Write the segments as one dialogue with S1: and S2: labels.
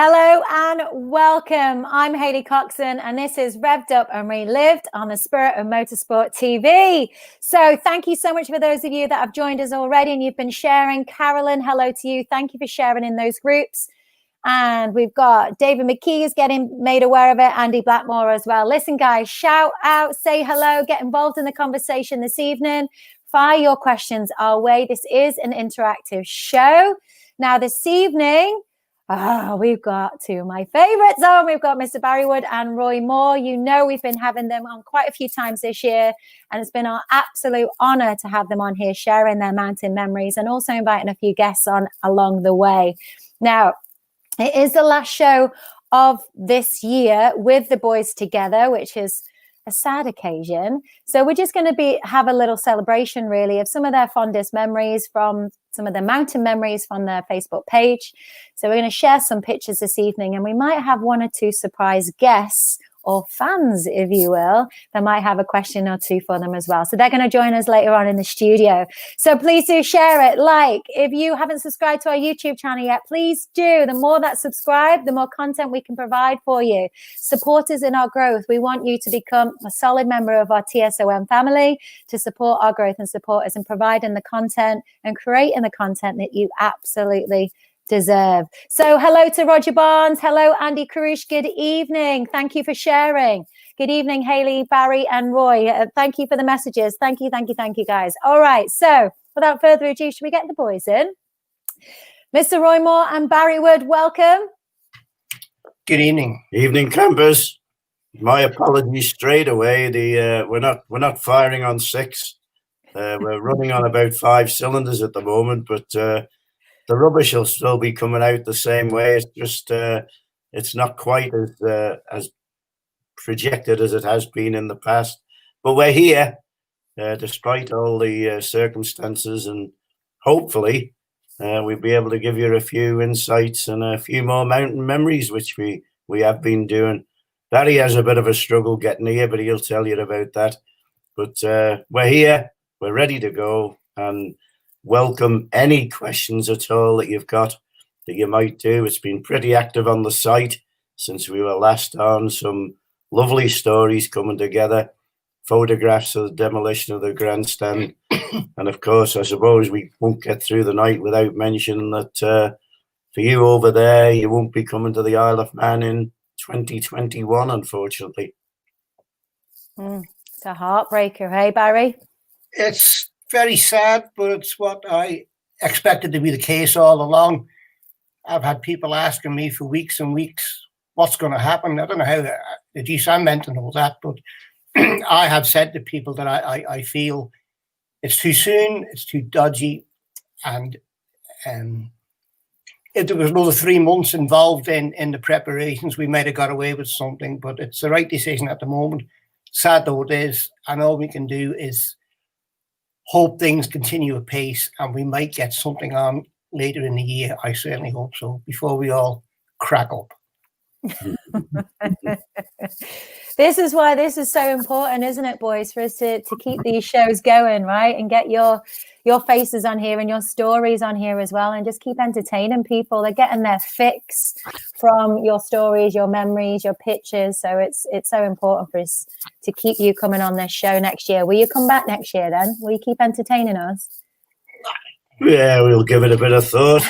S1: Hello and welcome. I'm Hailey Coxon and this is Revved Up and Re-lived on the Spirit of Motorsport TV. So thank you so much for those of you that have joined us already and you've been sharing. Carolyn, hello to you. Thank you for sharing in those groups. And we've got David McKee is getting made aware of it, Andy Blackmore as well. Listen, guys, shout out, say hello, get involved in the conversation this evening. Fire your questions our way. This is an interactive show. Now, this evening, we've got two of my favorites on. We've got Mr. Barry Wood and Roy Moore. You know, we've been having them on quite a few times this year, and it's been our absolute honor to have them on here sharing their mountain memories and also inviting a few guests on along the way. Now, it is the last show of this year with the boys together, which is a sad occasion. So we're just going to have a little celebration really of some of their fondest memories from some of the mountain memories from their Facebook page. So we're going to share some pictures this evening and we might have one or two surprise guests or fans, if you will, that might have a question or two for them as well. So they're going to join us later on in the studio. So please do share it. Like, if you haven't subscribed to our YouTube channel yet, please do. The more that subscribe, the more content we can provide for you. Support us in our growth. We want you to become a solid member of our TSOM family to support our growth and support us in providing the content and creating the content that you absolutely deserve. So hello to Roger Barnes. Hello, Andy Karush. Good evening. Thank you for sharing. Good evening, Hailey, Barry, and Roy. Thank you for the messages. Thank you, guys. All right. So without further ado, should we get the boys in? Mr. Roy Moore and Barry Wood, welcome.
S2: Good evening.
S3: Evening, campers. My apologies straight away. We're not firing on six. We're running on about 5 cylinders at the moment, but the rubbish will still be coming out the same way. It's just it's not quite as projected as it has been in the past. But we're here despite all the circumstances, and hopefully we'll be able to give you a few insights and a few more mountain memories, which we have been doing. Barry has a bit of a struggle getting here, but he'll tell you about that. But we're here, we're ready to go, and welcome any questions at all that you've got that you might do. It's been pretty active on the site since we were last on. Some lovely stories coming together, photographs of the demolition of the grandstand. And of course, I suppose we won't get through the night without mentioning that for you over there, you won't be coming to the Isle of Man in 2021, unfortunately.
S1: It's a heartbreaker, hey, Barry?
S2: It's very sad, but it's what I expected to be the case all along. I've had people asking me for weeks and weeks what's going to happen. I don't know how the GSAM meant and all that, but I have said to people that I feel it's too soon, it's too dodgy, and if there was another 3 months involved in the preparations, we might have got away with something, but it's the right decision at the moment. Sad though it is, and all we can do is hope things continue apace and we might get something on later in the year. I certainly hope so, before we all crack up.
S1: This is why this is so important, isn't it, boys, for us to keep these shows going, right? And get your faces on here and your stories on here as well, and just keep entertaining people. They're getting their fix from your stories, your memories, your pictures. So it's so important for us to keep you coming on this show next year. Will you come back next year then? Will you keep entertaining us?
S3: Yeah, we'll give it a bit of thought.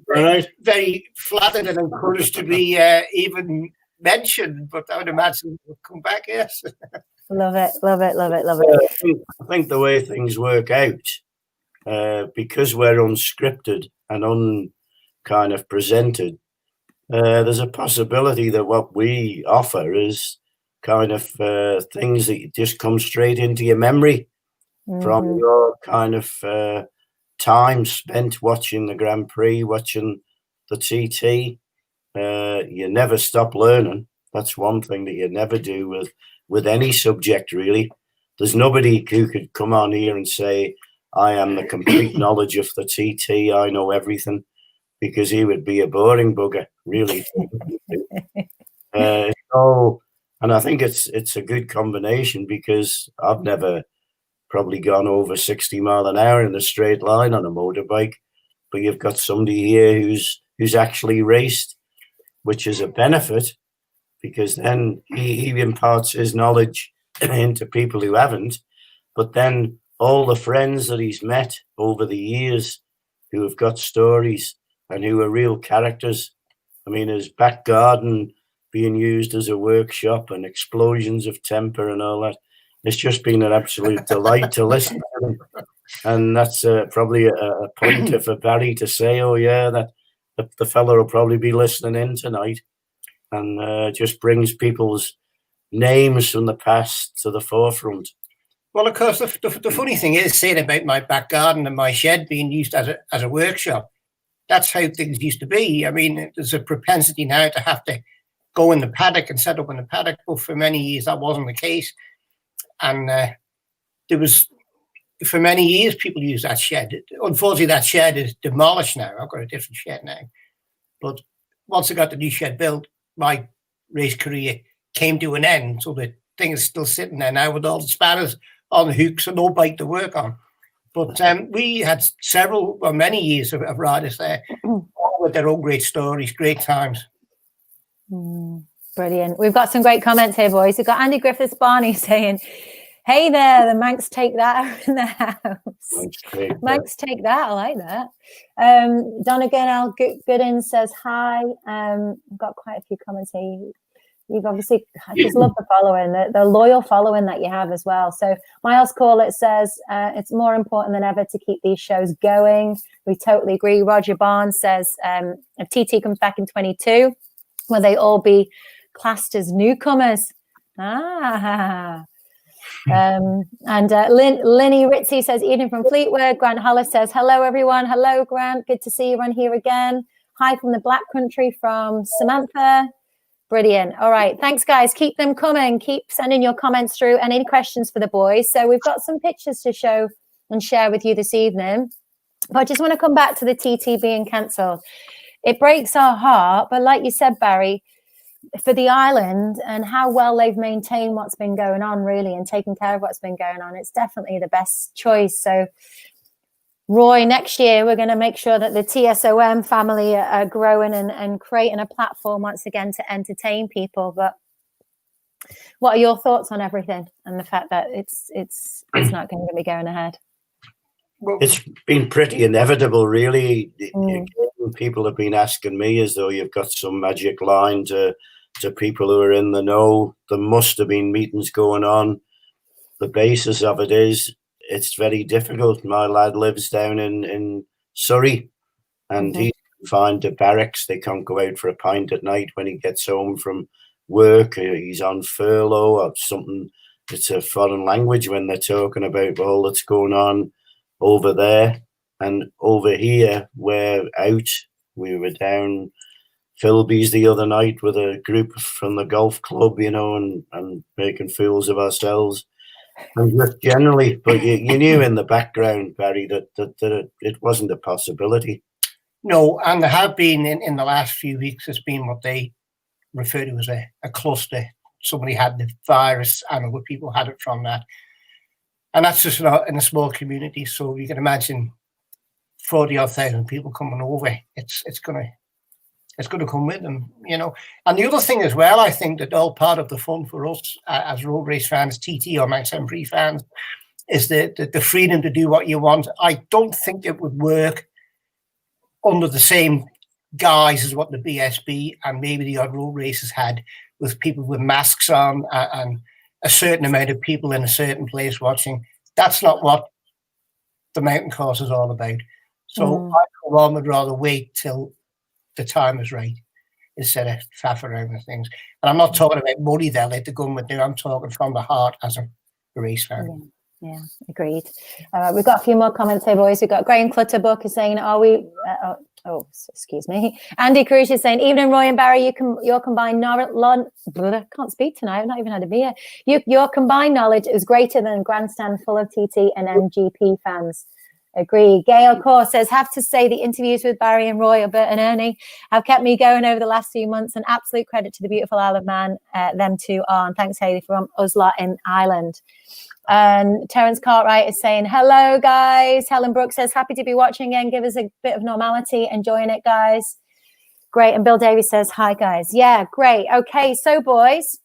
S2: Right. Very flattered and encouraged to be even mentioned, but I would imagine we'll come back, yes.
S1: Love it, love it, love it, love it.
S3: I think the way things work out, because we're unscripted and kind of presented, there's a possibility that what we offer is kind of things that just come straight into your memory from your kind of time spent watching the Grand Prix, watching the TT. You never stop learning. That's one thing that you never do with any subject, really. there's nobody who could come on here and say, I am the complete knowledge of the TT, I know everything, because he would be a boring bugger, really. And I think it's a good combination, because I've never probably gone over 60 mile an hour in a straight line on a motorbike, but you've got somebody here who's actually raced, which is a benefit, because then he imparts his knowledge into people who haven't. But then all the friends that he's met over the years who have got stories and who are real characters. I mean, his back garden being used as a workshop and explosions of temper and all that. It's just been an absolute delight to listen to him. And that's probably a pointer for Barry to say, oh, yeah, that the fella will probably be listening in tonight, and just brings people's names from the past to the forefront.
S2: Well, of course, the funny thing is, saying about my back garden and my shed being used as a workshop, that's how things used to be. I mean, there's a propensity now to have to go in the paddock and set up in the paddock, but for many years that wasn't the case. And there was, for many years, people used that shed. Unfortunately, that shed is demolished now. I've got a different shed now. But once I got the new shed built, my race career came to an end. So the thing is still sitting there now with all the spanners on the hooks and no bike to work on. But we had many years of riders there, all with their own great stories, great times.
S1: Brilliant. We've got some great comments here, boys. We've got Andy Griffiths Barney saying, hey there, the Manx take that in the house. Manx take that. I like that. Donegan L. Gooden says hi. I've got quite a few comments here. You've obviously, I just love the following, the loyal following that you have as well. So Miles Corlett says, it's more important than ever to keep these shows going. We totally agree. Roger Barnes says, if TT comes back in 22, will they all be classed as newcomers? And Linny Ritzy says, Eden from Fleetwood. Grant Hollis says, hello, everyone. Hello, Grant. Good to see you on here again. Hi from the Black Country from Samantha. Brilliant. All right. Thanks, guys. Keep them coming. Keep sending your comments through and any questions for the boys. So we've got some pictures to show and share with you this evening. But I just want to come back to the TT being cancelled. It breaks our heart. But like you said, Barry, for the island and how well they've maintained what's been going on, really, and taken care of what's been going on, it's definitely the best choice. So Roy, next year, we're going to make sure that the TSOM family are growing and creating a platform once again to entertain people. But what are your thoughts on everything and the fact that it's not going to be going ahead?
S3: It's been pretty inevitable, really. People have been asking me as though you've got some magic line to people who are in the know. There must have been meetings going on. The basis of it is, it's very difficult. My lad lives down in Surrey, and he's confined to barracks. They can't go out for a pint at night when he gets home from work. He's on furlough or something. It's a foreign language when they're talking about all that's going on over there. And over here, we're out. We were down Philby's the other night with a group from the golf club, and making fools of ourselves. And just generally, but you knew in the background, Barry, that it wasn't a possibility.
S2: No, and there have been in the last few weeks, there's been what they refer to as a cluster. Somebody had the virus and other people had it from that. And that's just in a small community. So you can imagine 40,000 people coming over. It's gonna come with them, And the other thing as well, I think that all part of the fun for us as road race fans, TT or Manx Prix fans, is the freedom to do what you want. I don't think it would work under the same guise as what the BSB and maybe the odd road races had, with people with masks on and a certain amount of people in a certain place watching. That's not what the mountain course is all about. So I, for one, would rather wait till the time is right instead of faff around with things. And I'm not talking about money they'll let the government do. I'm talking from the heart as a race fan.
S1: Yeah, agreed. We've got a few more comments here, boys. We've got Graham Clutterbuck is saying, are we Oh, excuse me. Andy Cruz is saying, evening, Roy and Barry, your combined knowledge, can't speak tonight, I've not even had a beer. Your combined knowledge is greater than grandstand full of TT and MGP fans. Agree. Gail Core says, have to say the interviews with Barry and Roy, Bert and Ernie, have kept me going over the last few months. An absolute credit to the beautiful Isle of Man. Them two are. And thanks, Hailey, from us lot in Ireland. And Terence Cartwright is saying, hello, guys. Helen Brooks says, happy to be watching again. Give us a bit of normality. Enjoying it, guys. Great. And Bill Davies says, hi, guys. Yeah, great. Okay, so, boys,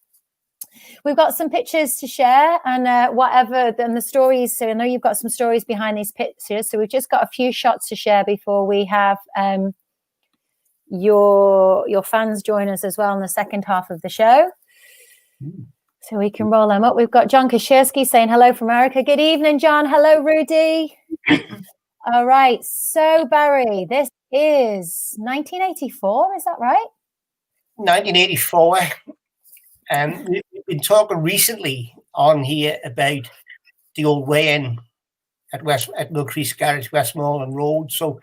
S1: we've got some pictures to share and whatever, and the stories. So I know you've got some stories behind these pictures. So we've just got a few shots to share before we have your fans join us as well in the second half of the show. So we can roll them up. We've got John Kashirsky saying hello from America. Good evening, John. Hello, Rudy. All right. So, Barry, this is 1984. Is that right?
S2: 1984. We've been talking recently on here about the old weigh-in at Millcrease Garage, Westmoreland Road. So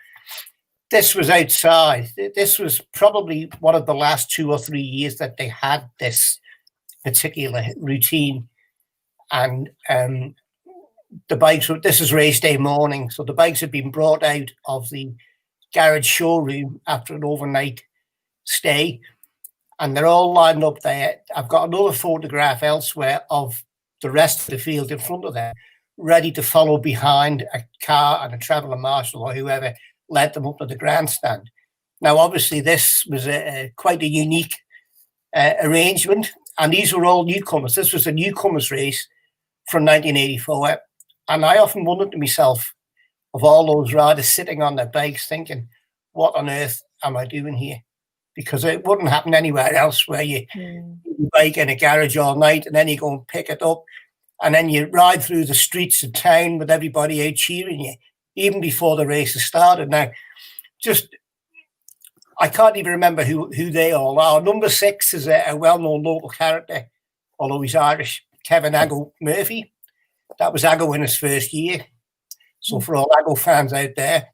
S2: this was outside. This was probably one of the last 2 or 3 years that they had this particular routine, and the bikes were, this is race day morning, so the bikes had been brought out of the garage showroom after an overnight stay, and they're all lined up there. I've got another photograph elsewhere of the rest of the field in front of them, ready to follow behind a car and a traveller marshal or whoever led them up to the grandstand. Now, obviously, this was quite a unique arrangement. And these were all newcomers. This was a newcomers race from 1984. And I often wondered to myself, of all those riders sitting on their bikes thinking, what on earth am I doing here? Because it wouldn't happen anywhere else, where you bike in a garage all night and then you go and pick it up and then you ride through the streets of town with everybody out cheering you, even before the race has started. Now, I can't even remember who they all are. Number 6 is a well-known local character, although he's Irish, Kevin Aggo Murphy. That was Aggo in his first year. So for all Aggo fans out there.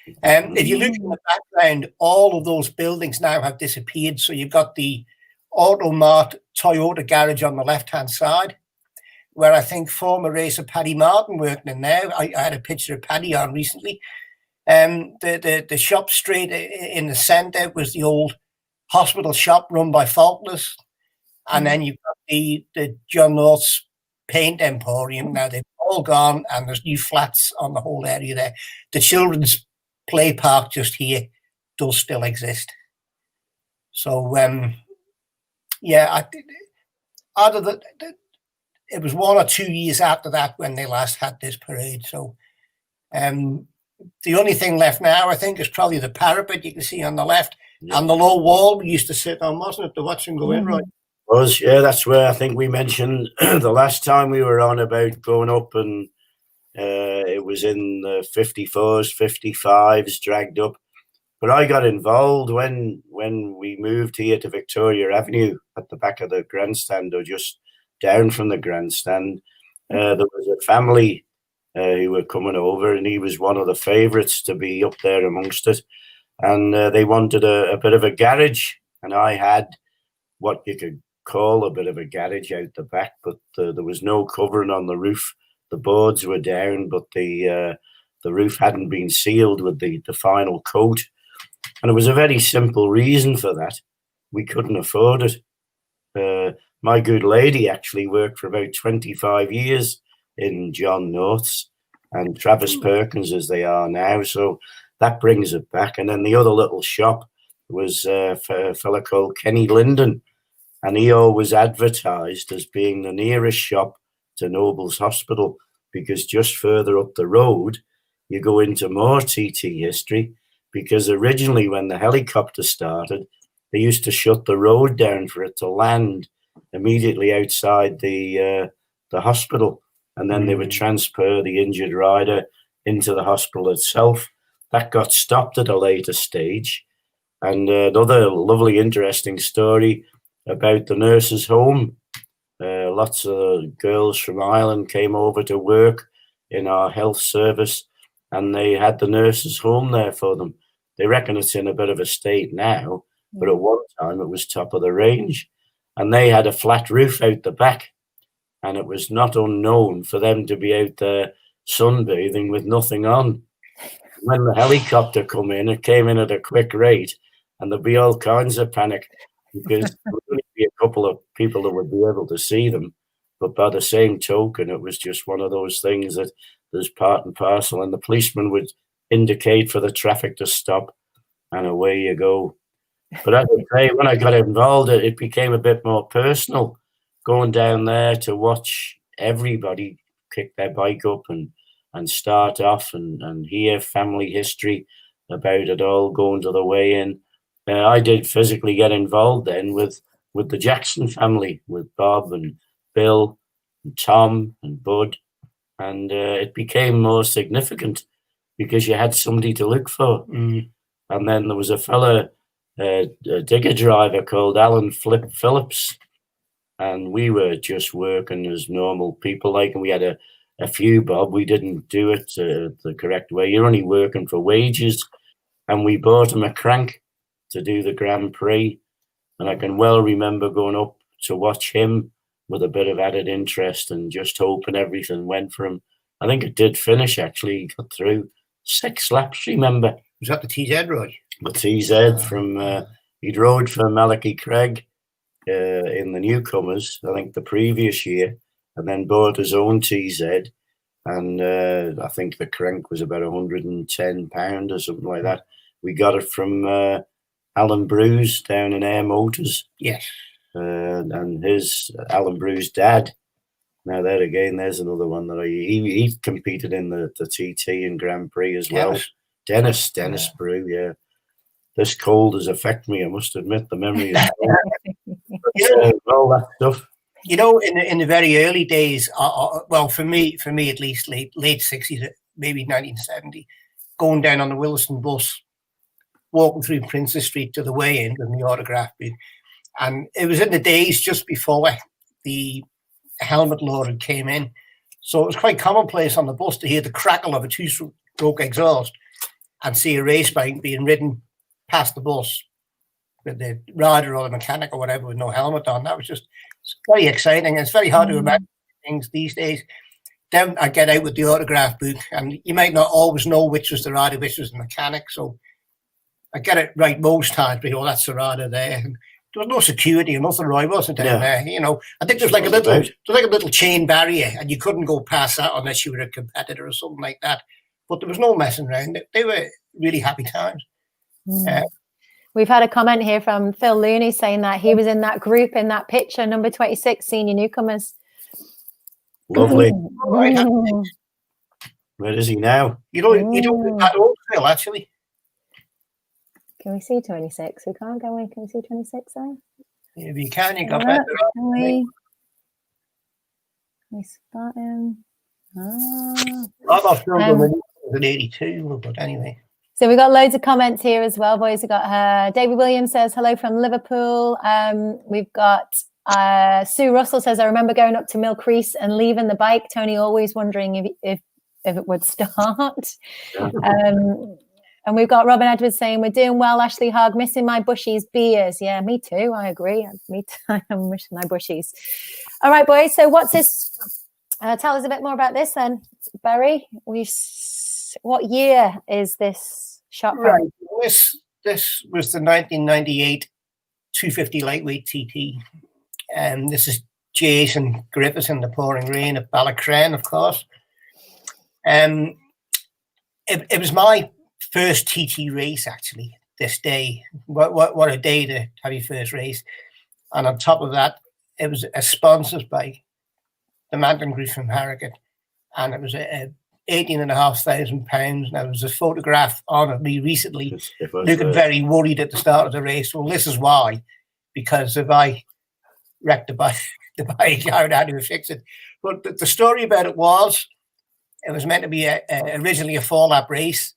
S2: If you look in the background, all of those buildings now have disappeared. So you've got the Automart Toyota garage on the left-hand side, where I think former racer Paddy Martin worked in there. I had a picture of Paddy on recently. The shop straight in the centre was the old hospital shop run by Faulkner's. And then you've got the John North's paint emporium. Now they've all gone and there's new flats on the whole area there. The children's play park just here does still exist. So, it was 1 or 2 years after that when they last had this parade. So, the only thing left now, I think, is probably the parapet you can see on the left and the low wall we used to sit on, wasn't it, to watch them go in, right?
S3: Yeah, that's where I think we mentioned the last time we were on about going up, and it was in the 54s, 55s, dragged up. But I got involved when we moved here to Victoria Avenue at the back of the grandstand, or just down from the grandstand. There was a family who were coming over, and he was one of the favourites to be up there amongst it. And they wanted a bit of a garage, and I had what you could call a bit of a garage out the back, but there was no covering on the roof. The boards were down, but the roof hadn't been sealed with the final coat. And it was a very simple reason for that. We couldn't afford it. My good lady actually worked for about 25 years in John North's and Travis Perkins, as they are now. So that brings it back. And then the other little shop was a fella called Kenny Linden, and he always advertised as being the nearest shop to Nobles Hospital, because just further up the road, you go into more TT history, because originally when the helicopter started, they used to shut the road down for it to land immediately outside the hospital, and then they would transfer the injured rider into the hospital itself. That got stopped at a later stage. And another lovely, interesting story about the nurses' home. Lots of girls from Ireland came over to work in our health service, and they had the nurses' home there for them. They reckon it's in a bit of a state now, but at one time it was top of the range. And they had a flat roof out the back. And it was not unknown for them to be out there sunbathing with nothing on. When the helicopter come in, it came in at a quick rate, and there'd be all kinds of panic because there would only be a couple of people that would be able to see them. But by the same token, it was just one of those things that there's part and parcel, and the policeman would indicate for the traffic to stop, and away you go. But as I say, when I got involved, it became a bit more personal, going down there to watch everybody kick their bike up and start off and hear family history about it all going to the weigh-in. I did physically get involved then with the Jackson family, with Bob and Bill and Tom and Bud, and it became more significant because you had somebody to look for. And then there was a fella, a digger driver called Alan Phillips, and we were just working as normal people, and we had a few bob. We didn't do it the correct way. You're only working for wages. And we bought him a crank to do the Grand Prix. And I can well remember going up to watch him with a bit of added interest and just hoping everything went for him. I think it did finish, actually. He got through 6 laps, remember?
S2: Was that the TZ, Roy?
S3: The TZ from, he'd rode for Malachi Craig in the newcomers, I think the previous year, and then bought his own TZ. And I think the crank was about £110 or something like that. We got it from Alan Bruce down in Air Motors.
S2: Yes.
S3: And his Alan Bruce's dad. Now there again, there's another one that he competed in the TT and Grand Prix as well. Dennis Brew, yeah. This cold has affected me, I must admit. The memory is all that stuff.
S2: You know, in the very early days, well, for me at least, late 60s, maybe 1970, going down on the Williston bus, walking through Princess Street to the weigh-in and the autograph booth. And it was in the days just before the helmet law came in. So it was quite commonplace on the bus to hear the crackle of a 2-stroke exhaust and see a race bike being ridden past the bus with the rider or the mechanic or whatever with no helmet on. That was just very exciting. It's very hard to imagine things these days. Then I get out with the autograph book, and you might not always know which was the rider, which was the mechanic. So I get it right most times, but that's the rider there. And there was no security or nothing, Roy, wasn't there? There? You know, I think there's like a little chain barrier, and you couldn't go past that unless you were a competitor or something like that. But there was no messing around. They were really happy times.
S1: We've had a comment here from Phil Looney saying that he was in that group in that picture, number 26, senior newcomers.
S3: Lovely. Where is he now?
S2: You don't look that old, Phil, actually.
S1: Can we see 26? We can't go in. Can we see 26 there?
S2: If you can, you got better.
S1: Can we spot him?
S2: I got filmed in 82, but anyway.
S1: So we got loads of comments here as well, boys. We got David Williams says hello from Liverpool. We've got Sue Russell says, I remember going up to Mill Crease and leaving the bike. Tony always wondering if it would start. And we've got Robin Edwards saying, we're doing well, Ashley Hogg, missing my Bushies beers. Yeah, me too. I agree. Me too. I'm missing my Bushies. All right, boys. So what's this? Tell us a bit more about this then, Barry. What year is this shot from?
S2: Right. This was the 1998 250 lightweight TT. This is Jason Griffiths in the pouring rain at Ballacran, of course. It was my first TT race, actually, this day. What a day to have your first race. And on top of that, it was a sponsored by the Manton Group from Harrogate. And it was a £18,500. Now, there was a photograph on of me recently looking very worried at the start of the race. Well, this is why. Because if I wrecked the bike, I would have to fix it. But the story about it was meant to be originally a 4-lap race.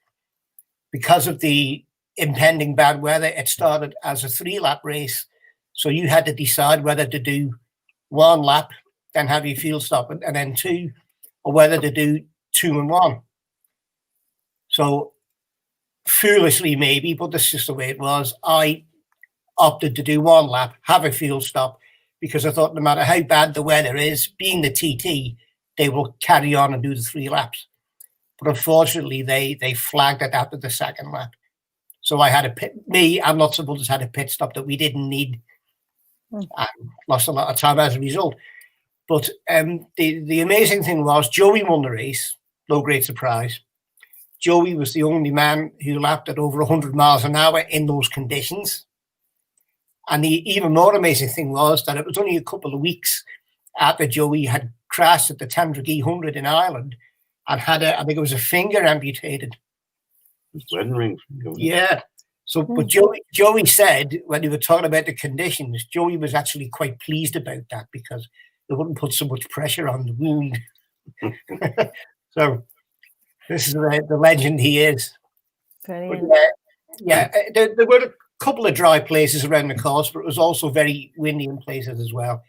S2: Because of the impending bad weather, it started as a 3-lap race. So you had to decide whether to do 1 lap, then have your fuel stop, and then 2, or whether to do 2 and 1. So foolishly maybe, but this is just the way it was. I opted to do one lap, have a fuel stop, because I thought no matter how bad the weather is, being the TT, they will carry on and do the 3 laps. But unfortunately, they flagged it after the second lap. So I had a pit, me and lots of others had a pit stop that we didn't need, and lost a lot of time as a result. But the amazing thing was Joey won the race, no great surprise. Joey was the only man who lapped at over 100 miles an hour in those conditions. And the even more amazing thing was that it was only a couple of weeks after Joey had crashed at the Tandragee 100 in Ireland and had I think it was a finger amputated.
S3: Wedding ring.
S2: Yeah. So, but Joey said when they were talking about the conditions, Joey was actually quite pleased about that because it wouldn't put so much pressure on the wound. So this is the legend he is.
S1: Brilliant.
S2: There were a couple of dry places around the course, but it was also very windy in places as well.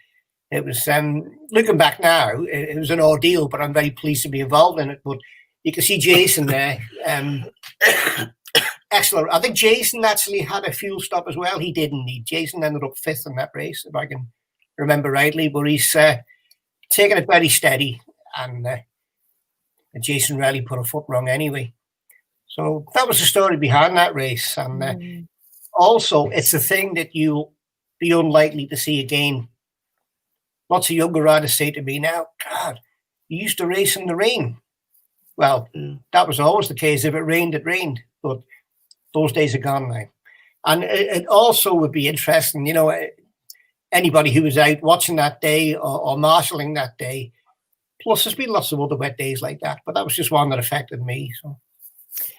S2: It was, looking back now, it was an ordeal, but I'm very pleased to be involved in it. But you can see Jason there. Excellent. I think Jason actually had a fuel stop as well. He didn't need. Jason ended up 5th in that race, if I can remember rightly. But he's taken it very steady, and Jason really put a foot wrong anyway. So that was the story behind that race. And also, it's a thing that you'll be unlikely to see again. Lots of younger riders say to me now, God, you used to race in the rain. Well, that was always the case. If it rained, it rained. But those days are gone now. And it also would be interesting, anybody who was out watching that day or marshalling that day. Plus, there's been lots of other wet days like that, but that was just one that affected me. So,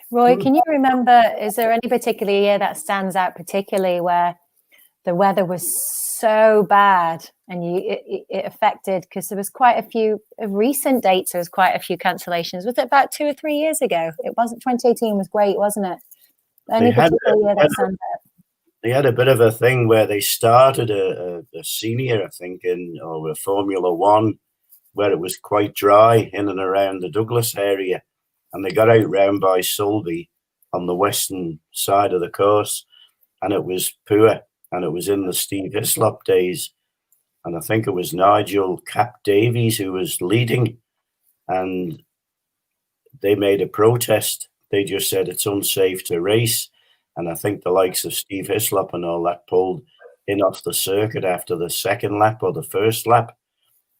S1: Roy, can you remember, is there any particular year that stands out particularly where the weather was so bad and it affected, because there was quite a few recent dates, there was quite a few cancellations. Was it about 2 or 3 years ago? It wasn't, 2018 was great, wasn't it? Any particular year that stands out?
S3: They had a bit of a thing where they started a senior, I think, or a Formula One, where it was quite dry in and around the Douglas area. And they got out round by Sulby on the western side of the course, and it was poor. And it was in the Steve Hislop days. And I think it was Nigel Cap Davies who was leading. And they made a protest. They just said it's unsafe to race. And I think the likes of Steve Hislop and all that pulled in off the circuit after the second lap or the first lap.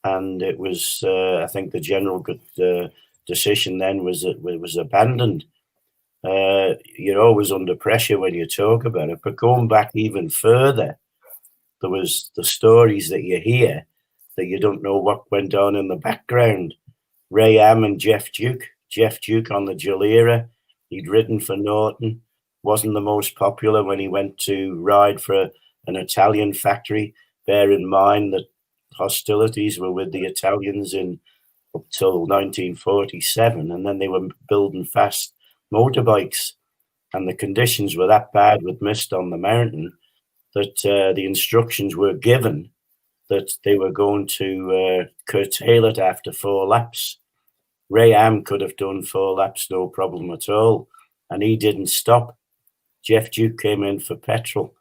S3: And it was, I think the general decision then was that it was abandoned. You're always under pressure when you talk about it. But going back even further, there was the stories that you hear that you don't know what went on in the background. Ray Am and Jeff Duke on the Gilera. He'd ridden for Norton. Wasn't the most popular when he went to ride for an Italian factory. Bear in mind that hostilities were with the Italians up till 1947, and then they were building fast motorbikes, and the conditions were that bad with mist on the mountain that the instructions were given that they were going to curtail it after 4 laps. Ray Am could have done 4 laps, no problem at all, and he didn't stop. Jeff Duke came in for petrol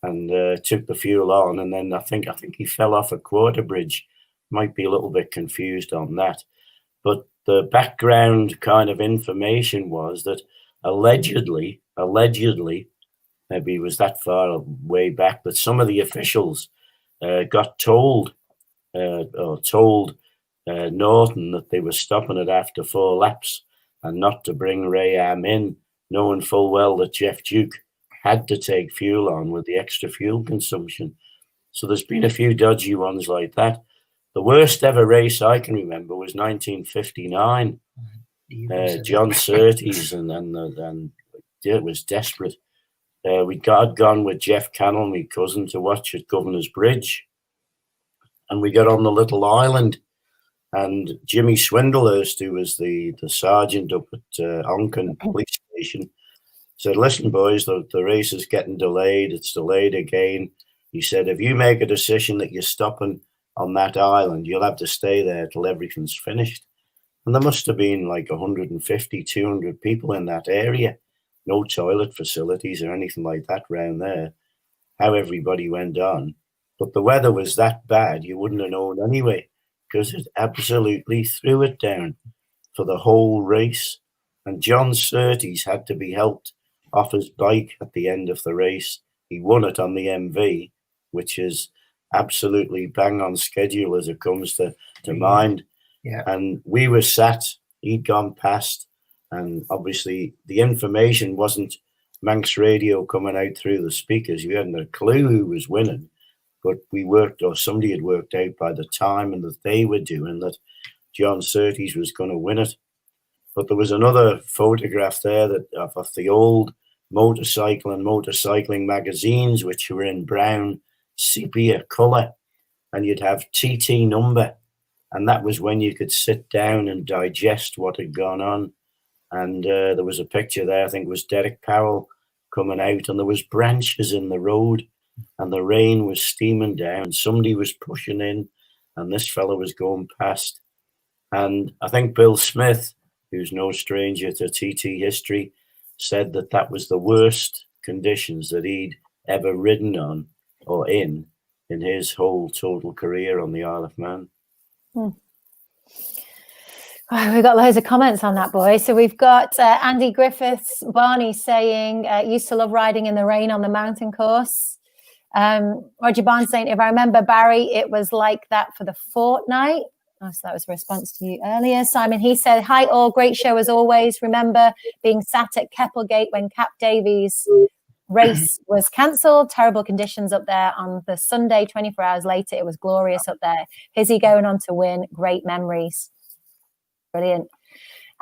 S3: and took the fuel on, and then I think he fell off a quarter bridge. Might be a little bit confused on that. But the background kind of information was that allegedly, maybe it was that far way back, that some of the officials got told Norton that they were stopping it after 4 laps and not to bring Ray Am in, knowing full well that Jeff Duke had to take fuel on with the extra fuel consumption. So there's been a few dodgy ones like that. The worst ever race I can remember was 1959. John Surtees, and it was desperate. We'd gone with Jeff Cannell, my cousin, to watch at Governor's Bridge. And we got on the little island, and Jimmy Swindlehurst, who was the sergeant up at Onken police station, said, "Listen, boys, the race is getting delayed. It's delayed again." He said, "If you make a decision that you're stopping on that island, you'll have to stay there till everything's finished." And there must have been like 150, 200 people in that area. no toilet facilities or anything like that round there. How everybody went on. But the weather was that bad, you wouldn't have known anyway, because it absolutely threw it down for the whole race. And John Surtees had to be helped off his bike at the end of the race. He won it on the MV, which is absolutely bang on schedule as it comes to mind.
S2: Yeah.
S3: And we were sat, he'd gone past, and obviously the information wasn't Manx radio coming out through the speakers. You hadn't a clue who was winning, but we worked, or somebody had worked out by the time and that they were doing that John Surtees was going to win it. But there was another photograph there that of the old motorcycle and motorcycling magazines, which were in brown sepia colour, and you'd have TT number, and that was when you could sit down and digest what had gone on. And there was a picture there, I think it was Derek Powell coming out, and there was branches in the road, and the rain was steaming down. Somebody was pushing in, and this fellow was going past. And I think Bill Smith, who's no stranger to TT history, said that that was the worst conditions that he'd ever ridden on or in his whole total career on the Isle of Man.
S1: Oh, we've got loads of comments on that, boy. So we've got Andy Griffiths, Barney saying, used to love riding in the rain on the mountain course. Roger Barnes saying, if I remember, Barry, it was like that for the fortnight. Oh, so that was a response to you earlier. Simon, he said, hi all, great show as always. Remember being sat at Keppelgate when Cap Davies' race was cancelled. Terrible conditions up there on the Sunday. 24 hours later, it was glorious up there. Hizzy going on to win. Great memories. Brilliant.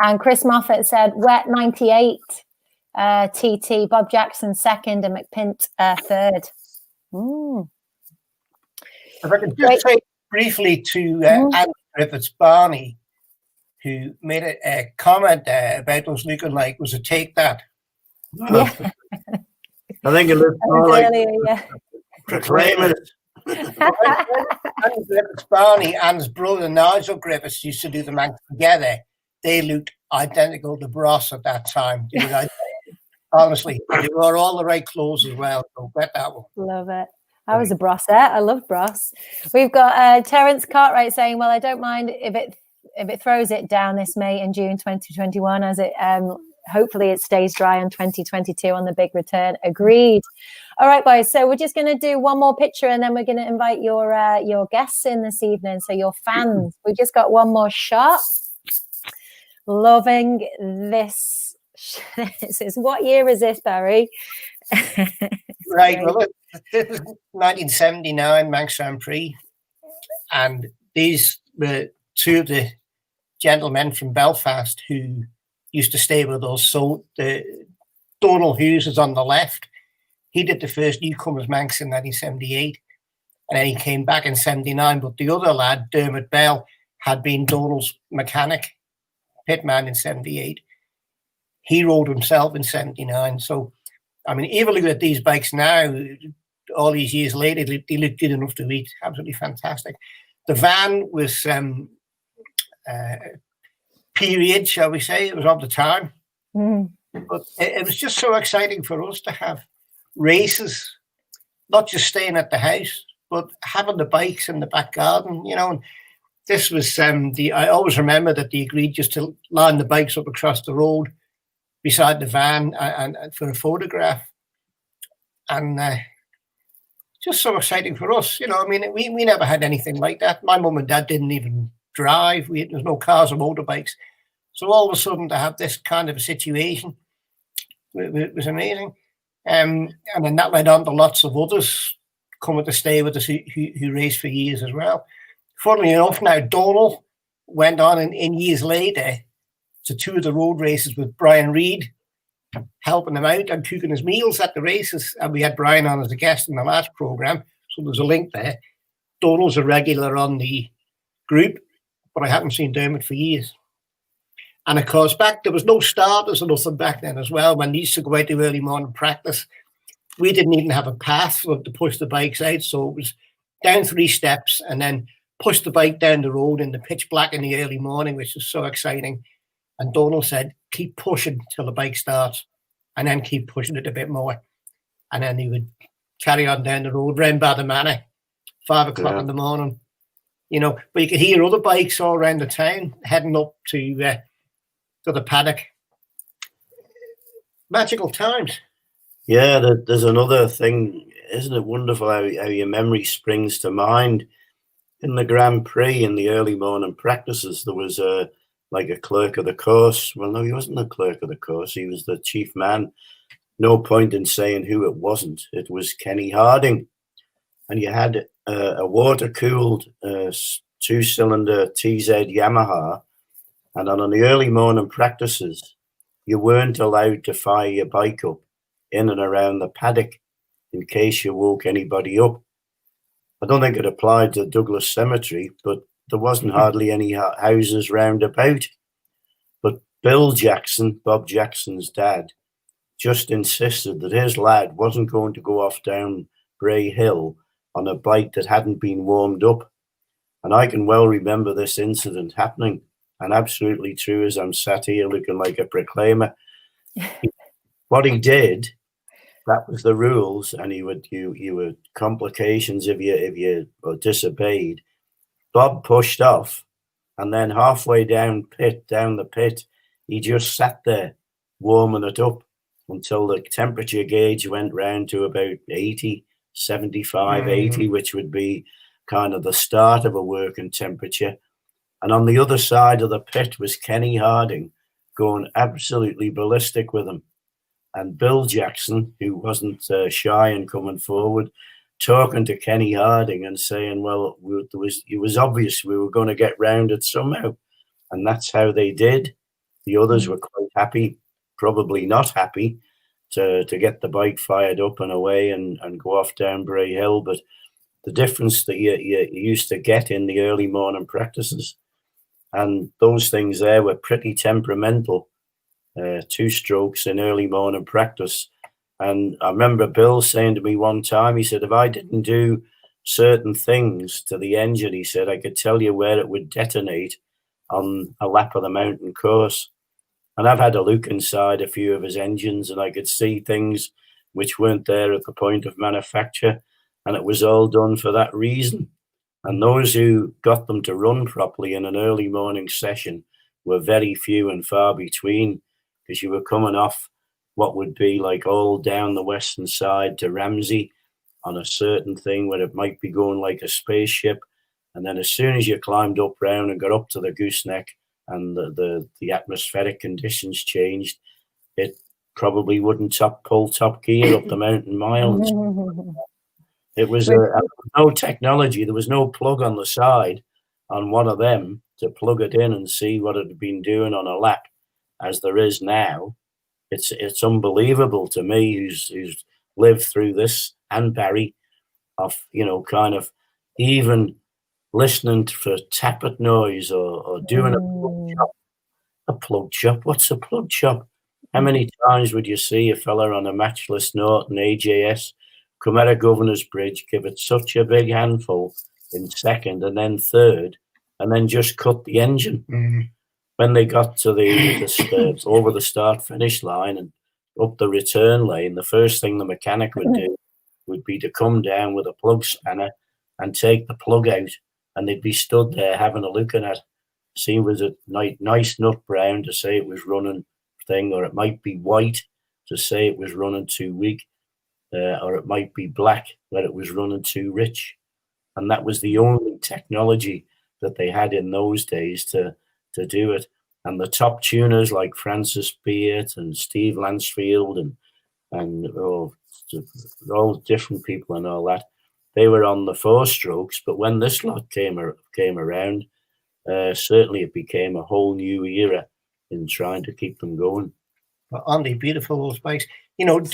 S1: And Chris Moffat said, wet 98, TT, Bob Jackson second, and McPint third.
S2: If I could just say briefly to Andy Griffiths Barney, who made a comment about us looking like was a take that.
S1: Yeah.
S3: I think it looks more like proclaimers.
S2: Andy Griffiths Barney and his brother Nigel Griffiths used to do the Manx together. They looked identical to Bros at that time. Honestly, they wore all the right clothes as well. So bet that one.
S1: Love it. I was a Brossette. I love Bros. We've got Terence Cartwright saying, well, I don't mind if it throws it down this May and June 2021 as it hopefully it stays dry in 2022 on the big return. Agreed. All right, boys. So we're just going to do one more picture and then we're going to invite your guests in this evening. So your fans, we just got one more shot. Loving this. This is, what year is this, Barry?
S2: Right. Well, this is 1979 Manx Grand Prix. And these were two of the gentlemen from Belfast who used to stay with us. So Donald Hughes is on the left. He did the first Newcomers Manx in 1978, and then he came back in 79. But the other lad, Dermot Bell, had been Donald's mechanic, pitman in 78. He rode himself in 79. So, I mean, even looking at these bikes now, all these years later, they look good enough to eat. Absolutely fantastic. The van was period, shall we say. It was of the time. But it was just so exciting for us to have races, not just staying at the house, but having the bikes in the back garden, you know. And this was I always remember that they agreed just to line the bikes up across the road beside the van and for a photograph. And just so exciting for us, you know. I mean, we never had anything like that. My mum and dad didn't even drive. There's no cars or motorbikes. So all of a sudden to have this kind of a situation, it was amazing. And then that led on to lots of others coming to stay with us who raced for years as well. Funnily enough, now Donald went on in years later to two of the road races with Brian Reid, helping him out and cooking his meals at the races. And we had Brian on as a guest in the last programme, so there's a link there. Donald's a regular on the group, but I haven't seen Dermot for years. And of course, there was no starters or nothing back then as well. When they used to go out to early morning practice, we didn't even have a path for them to push the bikes out. So it was down 3 steps and then push the bike down the road in the pitch black in the early morning, which was so exciting. And Donald said, keep pushing till the bike starts. and then keep pushing it a bit more. And then he would carry on down the road round Badamana, 5 o'clock in the morning. You know, but you could hear other bikes all around the town heading up to the paddock. Magical times.
S3: Yeah, there's another thing. Isn't it wonderful how your memory springs to mind? In the Grand Prix, in the early morning practices, there was a clerk of the course. Well, no, he wasn't the clerk of the course. He was the chief man. No point in saying who it wasn't. It was Kenny Harding. And you had a water-cooled 2-cylinder TZ Yamaha. And on the early morning practices, you weren't allowed to fire your bike up in and around the paddock in case you woke anybody up. I don't think it applied to Douglas Cemetery, but there wasn't hardly any houses round about. But Bill Jackson, Bob Jackson's dad, just insisted that his lad wasn't going to go off down Bray Hill on a bike that hadn't been warmed up. And I can well remember this incident happening. And absolutely true, as I'm sat here looking like a proclaimer. What he did, that was the rules, and you would complications if you disobeyed. Bob pushed off, and then halfway down the pit, he just sat there warming it up until the temperature gauge went round to about 80, 75, 80, which would be kind of the start of a working temperature. And on the other side of the pit was Kenny Harding going absolutely ballistic with him. And Bill Jackson, who wasn't shy in coming forward, talking to Kenny Harding and saying, well, it was obvious we were going to get round it somehow. And that's how they did. The others were quite happy, probably not happy, to get the bike fired up and away and go off down Bray Hill. But the difference that you used to get in the early morning practices, and those things there were pretty temperamental. 2 strokes in early morning practice. And I remember Bill saying to me one time, he said, if I didn't do certain things to the engine, he said, I could tell you where it would detonate on a lap of the mountain course. And I've had a look inside a few of his engines, and I could see things which weren't there at the point of manufacture. And it was all done for that reason. And those who got them to run properly in an early morning session were very few and far between, because you were coming off what would be like all down the western side to Ramsey on a certain thing where it might be going like a spaceship. And then as soon as you climbed up round and got up to the gooseneck and the atmospheric conditions changed, it probably wouldn't pull top gear up the mountain miles. It was no technology. There was no plug on the side on one of them to plug it in and see what it had been doing on a lap, as there is now. It's unbelievable to me, who's lived through this, and Barry, of kind of even listening for tappet noise or doing a plug chop. What's a plug chop? How many times would you see a fella on a matchless Norton AJS come out of Governor's Bridge, give it such a big handful in second and then third, and then just cut the engine? When they got to the over the start-finish line and up the return lane, the first thing the mechanic would do would be to come down with a plug spanner and take the plug out, and they'd be stood there having a look at it. See, was it nice nut brown to say it was running thing, or it might be white to say it was running too weak, or it might be black where it was running too rich. And that was the only technology that they had in those days to do it. And the top tuners like Francis Beard and Steve Lansfield and all different people and all that, they were on the 4 strokes. But when this lot came around, certainly it became a whole new era in trying to keep them going.
S2: But Andy, beautiful those bikes. Dermot,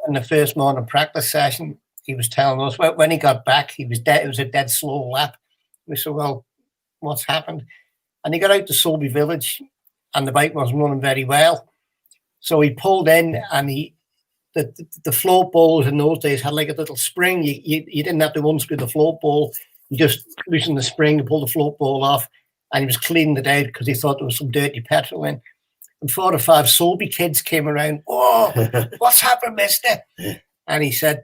S2: in the first morning practice session, he was telling us when he got back, he was dead. It was a dead slow lap. We said, well, what's happened? And he got out to Sulby Village, and the bike wasn't running very well. So he pulled in, and the float balls in those days had like a little spring. You didn't have to unscrew the float ball. You just loosened the spring to pull the float ball off, and he was cleaning it out because he thought there was some dirty petrol in. and 4 or 5 Solby kids came around. Oh, what's happened, mister? And he said,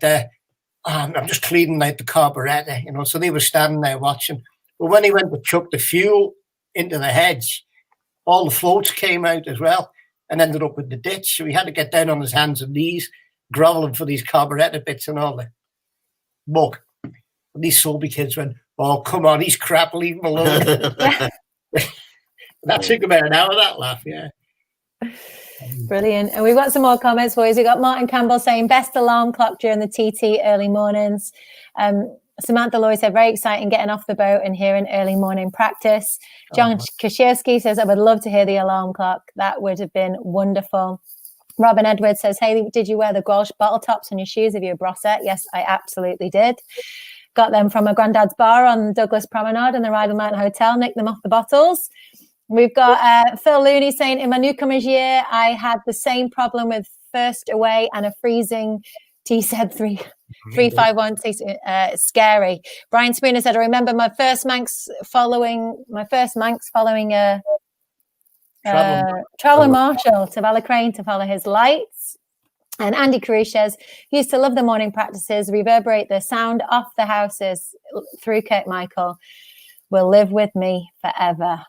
S2: I'm just cleaning out the carburetor, you know. So they were standing there watching. But when he went to chuck the fuel into the hedge, all the floats came out as well and ended up with the ditch. So he had to get down on his hands and knees, groveling for these carburetor bits and all the muck. And these Solby kids went, oh, come on, he's crap, leave him alone. That took about an hour, that laugh, yeah.
S1: Brilliant. And we've got some more comments for you. We've got Martin Campbell saying best alarm clock during the TT early mornings. Samantha Lloyd said very exciting getting off the boat and hearing early morning practice. John Kashirski says I would love to hear the alarm clock. That would have been wonderful. Robin Edwards says, Hailey, did you wear the Welsh bottle tops on your shoes of your brosset? Yes, I absolutely did. Got them from my granddad's bar on Douglas Promenade in the Rydal Mountain Hotel, nicked them off the bottles. We've got Phil Looney saying, in my newcomers year, I had the same problem with first away and a freezing TZ 351. Scary. Brian Spooner said, I remember my first Manx following a travel marshal to Ballacrane to follow his lights. And Andy Carush says, used to love the morning practices, reverberate the sound off the houses through Kirkmichael. Will live with me forever.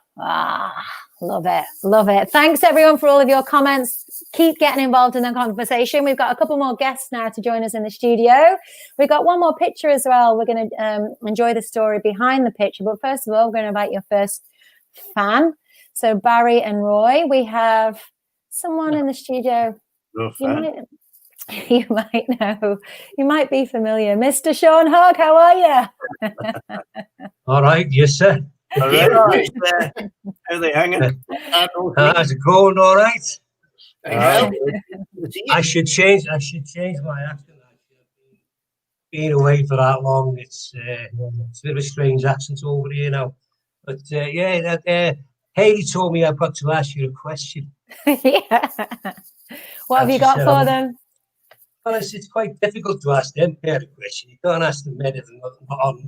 S1: Love it. Love it. Thanks everyone for all of your comments. Keep getting involved in the conversation. We've got a couple more guests now to join us in the studio. We've got one more picture as well. We're going to enjoy the story behind the picture. But first of all, we're going to invite your first fan. So Barry and Roy, we have someone in the studio. You might know. You might be familiar. Mr. Sean Hogg, how are you?
S4: All right, yes, sir.
S3: All right, how are they hanging?
S4: How's it going? All right.
S2: I
S4: should change my accent. Being away for that long, it's a bit of a strange accent over here now. But Hailey told me I've got to ask you a question.
S1: Yeah. What have you got for them?
S4: Well, it's quite difficult to ask them a question. You can't ask them anything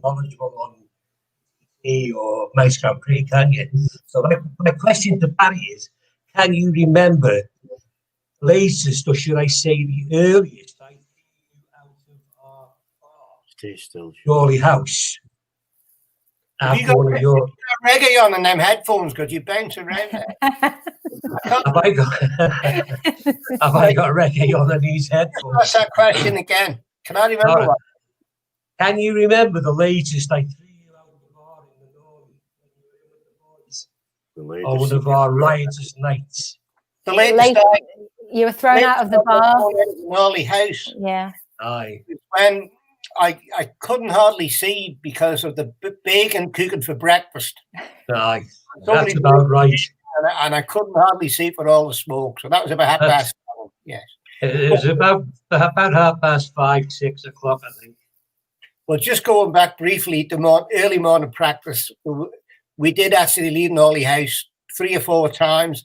S4: knowledgeable on E or Mouse Grand Prix, can you? So my question to Barry is, can you remember the latest, or should I say the earliest, I threw you out of our bar?
S3: Stay still.
S4: Surely House.
S2: You got reggae on in them headphones because you bounce around there.
S4: Have I got reggae on these headphones?
S2: Ask that question again. Can I remember what?
S4: Can you remember the latest I threw you out of the bar in the North when you were with the boys? Or one of our riotous nights?
S2: The latest
S1: you were thrown out of the bar.
S2: Early House.
S1: Yeah.
S4: Aye.
S2: When I couldn't hardly see because of the bacon cooking for breakfast.
S4: Aye. That's about right.
S2: And I couldn't hardly see for all the smoke. So that was about 7:30. Yes.
S4: It was about 5:30, 6 o'clock, I think.
S2: Well, just going back briefly to early morning practice, we did actually leave Norley House 3 or 4 times,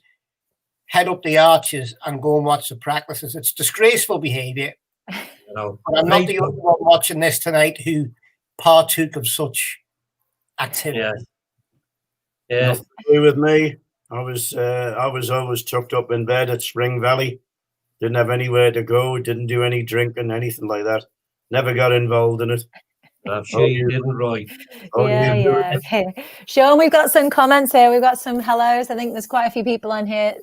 S2: head up the arches and go and watch the practices. It's disgraceful behaviour.
S4: But
S2: I'm not the only one watching this tonight who partook of such activity.
S4: Yeah.
S3: Nothing to do with me. I was always tucked up in bed at Spring Valley. Didn't have anywhere to go. Didn't do any drinking, anything like that. Never got involved in it.
S4: I'm sure you didn't, Roy.
S1: Yeah. Okay. Sean, we've got some comments here. We've got some hellos. I think there's quite a few people on here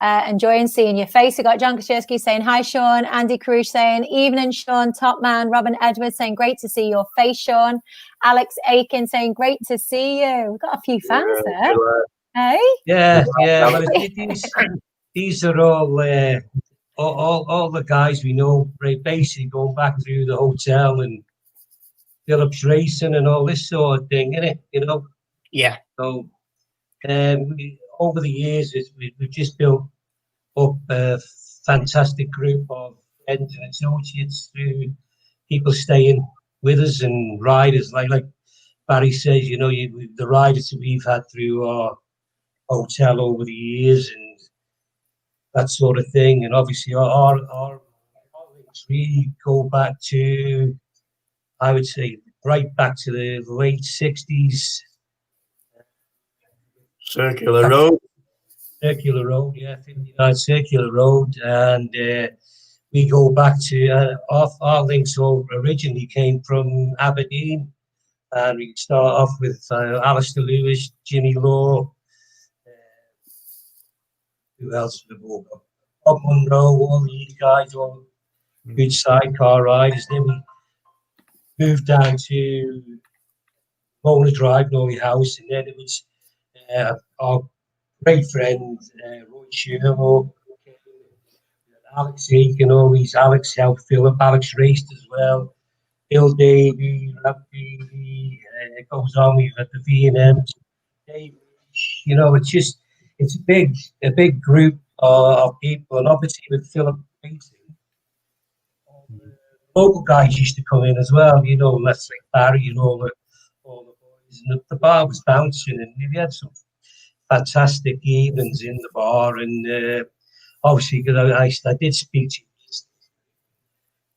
S1: enjoying seeing your face. We've got John Kashirski saying, hi, Sean. Andy Carush saying, evening, Sean. Top man. Robin Edwards saying, great to see your face, Sean. Alex Aiken saying, great to see you. We've got a few fans there. Hey?
S4: Yeah. Well, these are all the guys we know, right, basically going back through the hotel and Phillips Racing and all this sort of thing, innit? You know?
S2: Yeah.
S4: So over the years, we've just built up a fantastic group of friends and associates through people staying with us and riders. Like Barry says, you know, the riders that we've had through our hotel over the years and that sort of thing. And obviously our links really go back to, I would say, right back to the late 60s.
S3: Circular Road.
S4: Circular Road, yeah, 59 Circular Road, and we go back to our links all originally came from Aberdeen, and we start off with Alistair Lewis, Jimmy Law, who else have we all got? Bob Monroe, all these guys, all good sidecar riders. Then we moved down to Mona Drive, Norley House, and then it was our great friend Roy Sherlock, Alex Aiken, all these Alex helped Philip, Alex raced as well. Bill Davey, Rugby, it goes on. We've got the V&M, Dave. You know, it's a big group of people, and obviously with Philip racing, local guys used to come in as well. You know, let's say Barry and all the boys, and the bar was bouncing, and we had some fantastic evenings in the bar, and obviously, because I did speak to you.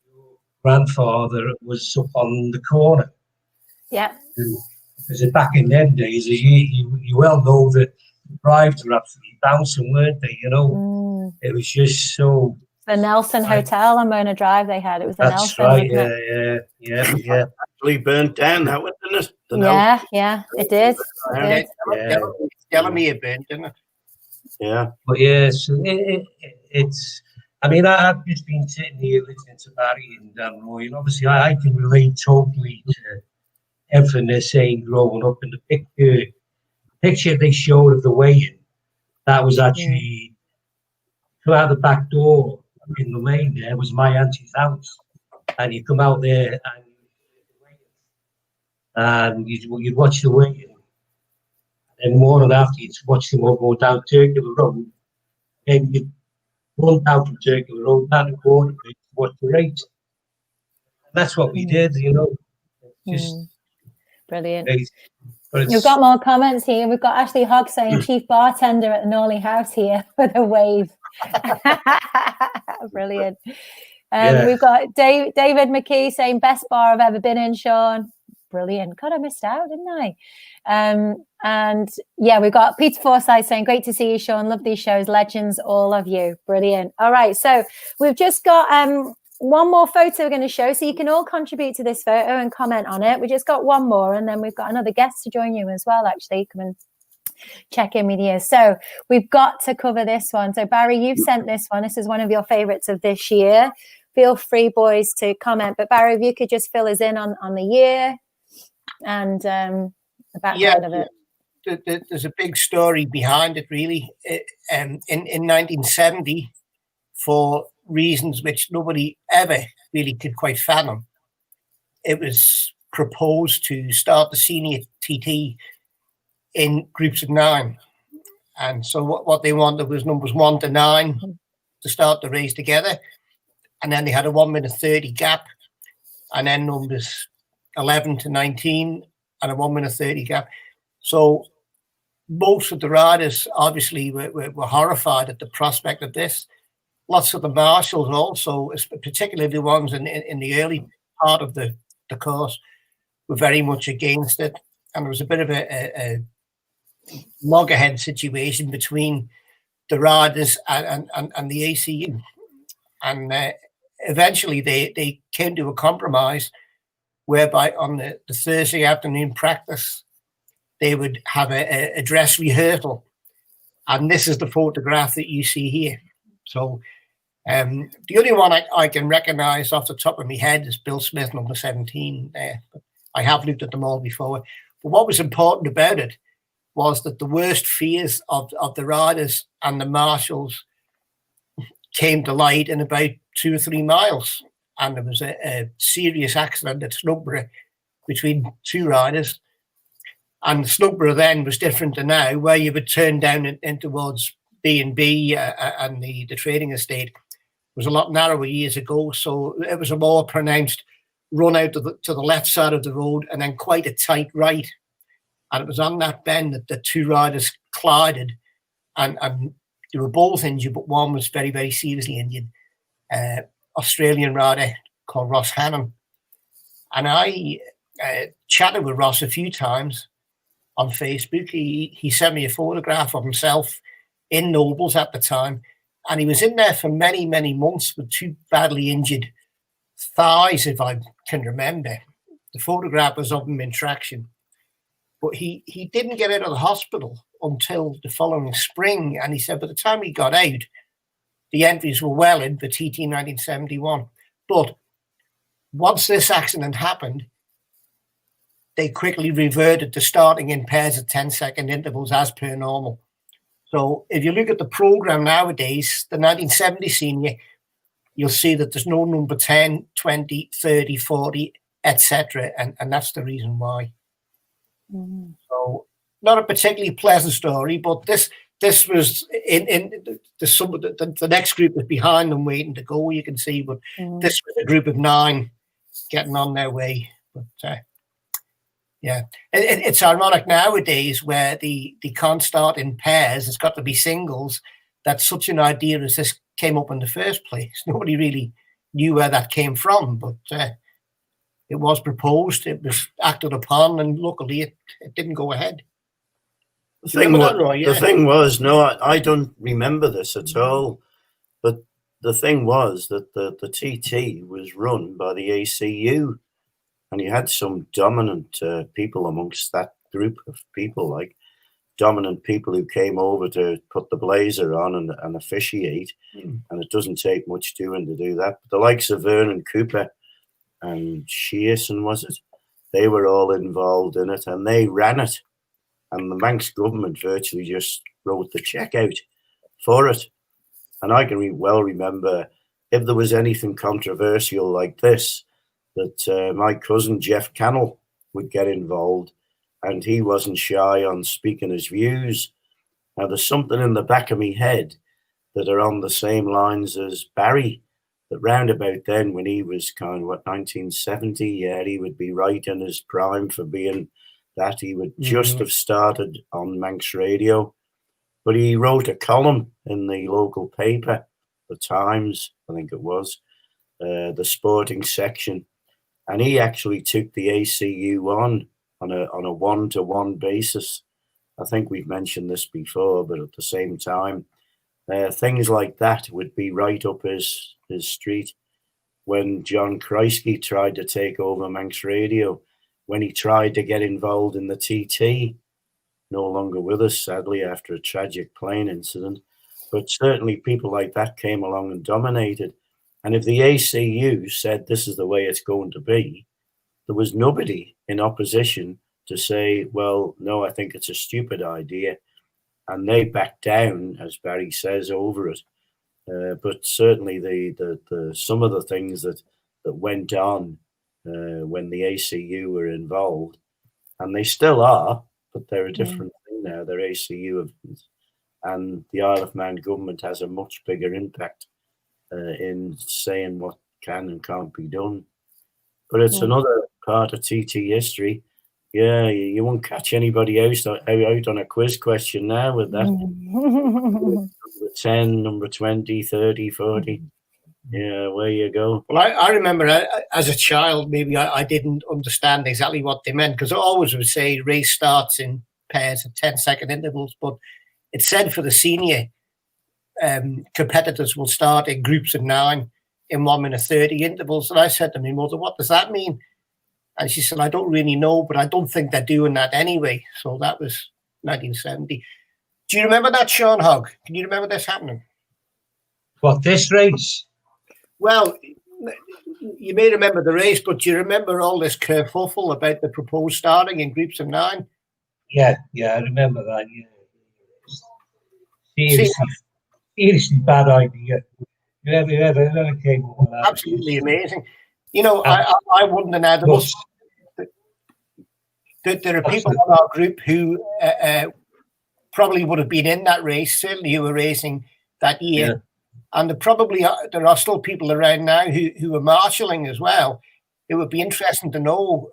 S4: Your grandfather was up on the corner.
S1: Yeah.
S4: Because back in them days, you well know that the drives were absolutely bouncing, weren't they? You know, it was just so.
S1: The Nelson Hotel on Mona Drive they had. It was the
S4: That's
S1: Nelson.
S4: right.
S3: Yeah. Actually burnt down that one, didn't it?
S1: Yeah, it did.
S2: Telling me it burnt, didn't it?
S3: Yeah.
S4: But yeah, so it's. I mean, I've just been sitting here listening to Barry and Dan Roy, and obviously I can relate totally to everything they're saying growing up. And the picture they showed of the weigh-in, that was actually come out the back door in the lane. There was my auntie's house, and you come out there and you'd watch the weigh-in, and more than after you'd watch them all go down Circular Road, and you'd run down from Circular Road down the corner to watch the race. And that's what we did, you know. Just
S1: brilliant.
S4: Great.
S1: We've got more comments here. We've got Ashley Hogg saying chief bartender at the Norley House here with a wave. Brilliant. We've got David McKee saying best bar I've ever been in, Sean. Brilliant. God, I missed out, didn't I? And yeah, we've got Peter Forsyth saying great to see you, Sean. Love these shows. Legends, all of you. Brilliant. All right. So we've just got one more photo we're going to show, so you can all contribute to this photo and comment on it. We just got one more, and then we've got another guest to join you as well, actually. Come and check in with you. So we've got to cover this one. So Barry, you've sent this one. This is one of your favorites of this year. Feel free, boys, to comment. But Barry, if you could just fill us in on the year and the background of it.
S2: There's a big story behind it, really. In 1970, for reasons which nobody ever really could quite fathom, it was proposed to start the senior TT in groups of 9. And so what they wanted was numbers 1 to 9 to start the race together. And then they had a 1 minute 30 gap. And then numbers 11 to 19 and a 1 minute 30 gap. So most of the riders obviously were horrified at the prospect of this. Lots of the marshals also, particularly the ones in the early part of the course, were very much against it. And there was a bit of a loggerhead situation between the riders and the ACU. And eventually they came to a compromise whereby on the Thursday afternoon practice, they would have a dress rehearsal. And this is the photograph that you see here. So the only one I can recognize off the top of my head is Bill Smith, number 17 there. I have looked at them all before. But what was important about it was that the worst fears of the riders and the marshals came to light in about 2 or 3 miles. And there was a serious accident at Snugborough between 2 riders. And Snugborough then was different to now, where you would turn down in towards B&B and the trading estate. It was a lot narrower years ago, so it was a more pronounced run out to the left side of the road and then quite a tight right. And it was on that bend that the 2 riders collided, and they were both injured, but one was very, very seriously injured. Australian rider called Ross Hannon. And I chatted with Ross a few times on Facebook. He sent me a photograph of himself in Nobles at the time. And he was in there for many, many months with 2 badly injured thighs, if I can remember. The photograph was of him in traction. But he didn't get out of the hospital until the following spring. And he said by the time he got out, the entries were well in the TT 1971. But once this accident happened, they quickly reverted to starting in pairs of 10-second intervals as per normal. So if you look at the program nowadays, the 1970 senior, you'll see that there's no number 10, 20, 30, 40, etc. And that's the reason why. Mm. So not a particularly pleasant story, but this was in the next group was behind them waiting to go, you can see, but this was a group of 9 getting on their way. But yeah, it's ironic nowadays where they can't start in pairs, it's got to be singles, that such an idea as this came up in the first place. Nobody really knew where that came from, but it was proposed, it was acted upon, and luckily it didn't go ahead.
S3: The thing was, no, I don't remember this at all, but the thing was that the TT was run by the ACU, and you had some dominant people amongst that group of people, like dominant people who came over to put the blazer on and officiate, and it doesn't take much doing to do that. But the likes of Vernon Cooper and Shearson, was it? They were all involved in it, and they ran it. And the Manx government virtually just wrote the check out for it. And I can well remember, if there was anything controversial like this, that my cousin Jeff Cannell would get involved, and he wasn't shy on speaking his views. Now, there's something in the back of my head that are on the same lines as Barry, that round about then, when he was kind of, 1970, yeah, he would be right in his prime for being that. He would just have started on Manx radio, but he wrote a column in the local paper, the Times, I think it was, the sporting section, and he actually took the ACU on a one-to-one basis. I think we've mentioned this before, but at the same time, things like that would be right up his street. When John Kreisky tried to take over Manx radio, when he tried to get involved in the TT, no longer with us, sadly, after a tragic plane incident. But certainly people like that came along and dominated. And if the ACU said this is the way it's going to be, there was nobody in opposition to say, well, no, I think it's a stupid idea. And they backed down, as Barry says, over it. But certainly the some of the things that went on when the ACU were involved, and they still are, but they're a different thing now. They're ACU, and the Isle of Man government has a much bigger impact in saying what can and can't be done. But it's another part of TT history. Yeah, you won't catch anybody out on a quiz question now with that. Number 10, number 20, 30, 40. Yeah, where you go.
S2: Well, I remember as a child, maybe I didn't understand exactly what they meant, because I always would say race starts in pairs of 10-second intervals, but it said for the senior competitors will start in groups of 9 in 1 minute 30 intervals. And I said to my mother, what does that mean? And she said, I don't really know, but I don't think they're doing that anyway. So that was 1970. Do you remember that, Sean Hogg? Can you remember this happening?
S4: What, this race?
S2: Well, you may remember the race, but do you remember all this kerfuffle about the proposed starting in groups of 9?
S4: Yeah, I remember that. Yeah. Seriously bad idea. Whoever came up with that.
S2: Absolutely amazing. You know, I wouldn't have had there are people in our group who probably would have been in that race, certainly who were racing that year. Yeah. And there are still people around now who are marshalling as well. It would be interesting to know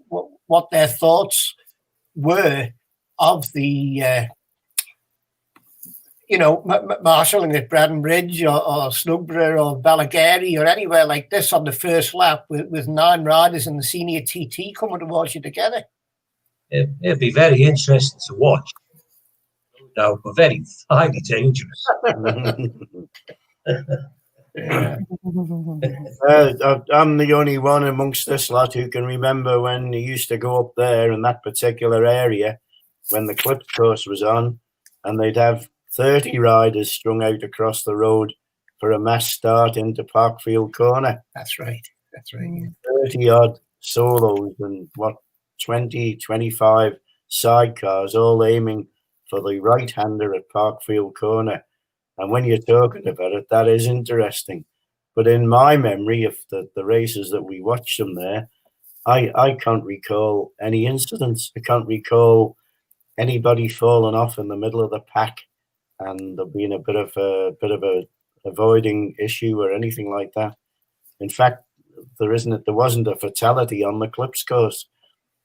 S2: what their thoughts were of the, marshalling at Braddon Bridge or Snugborough or Balagary or anywhere like this on the first lap with 9 riders in the senior TT coming towards you together.
S4: It'd be very interesting to watch. now, but very highly dangerous.
S2: Yeah.
S3: I'm the only one amongst this lot who can remember when you used to go up there in that particular area when the Clips course was on, and they'd have 30 riders strung out across the road for a mass start into Parkfield Corner.
S2: That's right. That's right. Yeah.
S3: 30 odd solos and 20, 25 sidecars, all aiming for the right-hander at Parkfield Corner. And when you're talking about it, that is interesting. But in my memory of the races that we watched them there, I can't recall any incidents. I can't recall anybody falling off in the middle of the pack and there being a bit of a avoiding issue or anything like that. In fact, there wasn't a fatality on the Clips course,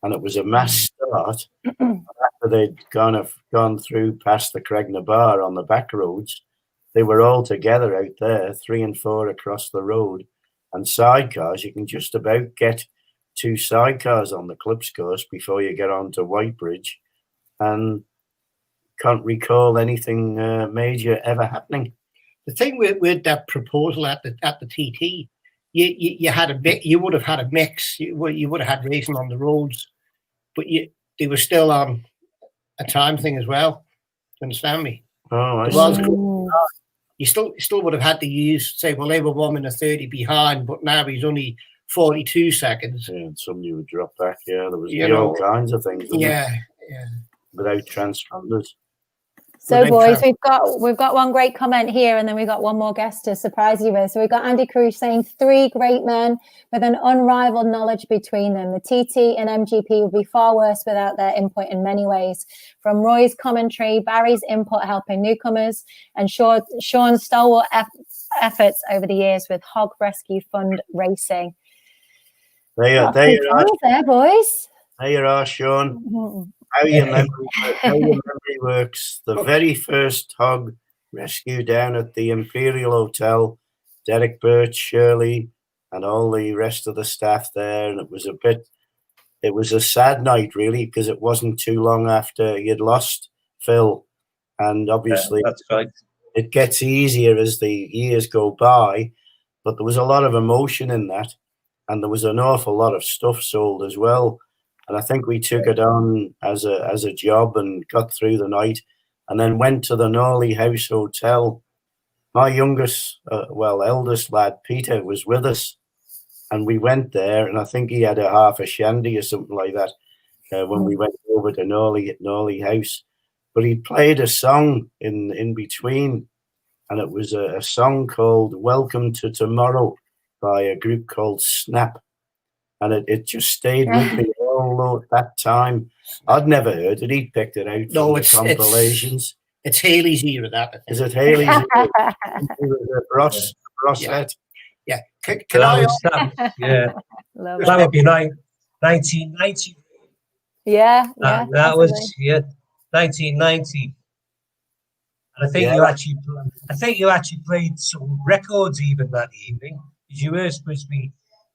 S3: and it was a mass start. After they'd gone through past the Cregna Bar on the back roads, they were all together out there, 3 and 4 across the road, and sidecars. You can just about get 2 sidecars on the Clips course before you get on to Whitebridge, and can't recall anything major ever happening.
S2: The thing with that proposal at the TT, you had a bit. You would have had a mix. You would have had racing on the roads, but they were still on a time thing as well. Do you understand me?
S3: Oh, I
S2: Well,
S3: see.
S2: you still would have had to say, well, they were 1 minute 30 behind, but now he's only 42 seconds.
S3: Yeah, and somebody would drop back. Yeah, there was
S2: You know,
S3: all kinds of things.
S2: Yeah.
S3: Without transponders.
S1: So, boys, we've got one great comment here, and then we've got one more guest to surprise you with. So we've got Andy Cruz saying 3 great men with an unrivaled knowledge between them. The TT and MGP would be far worse without their input in many ways. From Roy's commentary, Barry's input helping newcomers, and Sean's stalwart efforts over the years with Hog Rescue Fund Racing.
S3: There
S1: boys.
S3: There you are, Sean. How your memory works. The very first hog rescue down at the Imperial Hotel, Derek Birch, Shirley, and all the rest of the staff there. And it was a sad night, really, because it wasn't too long after you'd lost Phil. And obviously,
S4: that's right.
S3: It gets easier as the years go by, but there was a lot of emotion in that. And there was an awful lot of stuff sold as well. And I think we took it on as a job and got through the night, and then went to the Norley House Hotel. My eldest lad, Peter, was with us, and we went there, and I think he had a half a shandy or something like that when we went over to Norley House. But he played a song in between, and it was a song called Welcome to Tomorrow by a group called Snap. And it just stayed with me all that time. I'd never heard it. He picked it out from the compilations.
S2: It's Hailey's era, that. I think.
S3: Is it Hailey's era? Ross set.
S2: Yeah. Can
S4: yeah. That would be 1990.
S1: Yeah.
S4: That was 1990. And I think you actually played some records even that evening, because you were supposed to be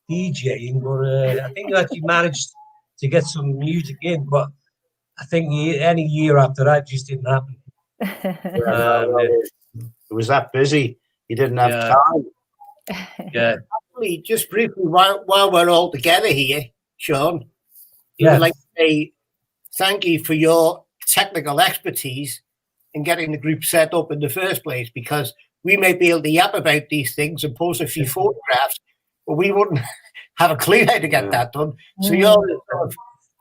S4: DJing, but I think you actually managed to get some music in, but I think any year after that just didn't happen.
S3: It was that busy. You didn't have time.
S4: Yeah.
S2: Actually, just briefly, while we're all together here, Sean,
S4: I
S2: would like to say thank you for your technical expertise in getting the group set up in the first place, because we may be able to yap about these things and post a few photographs, but we wouldn't have a clue how to get that done. So you're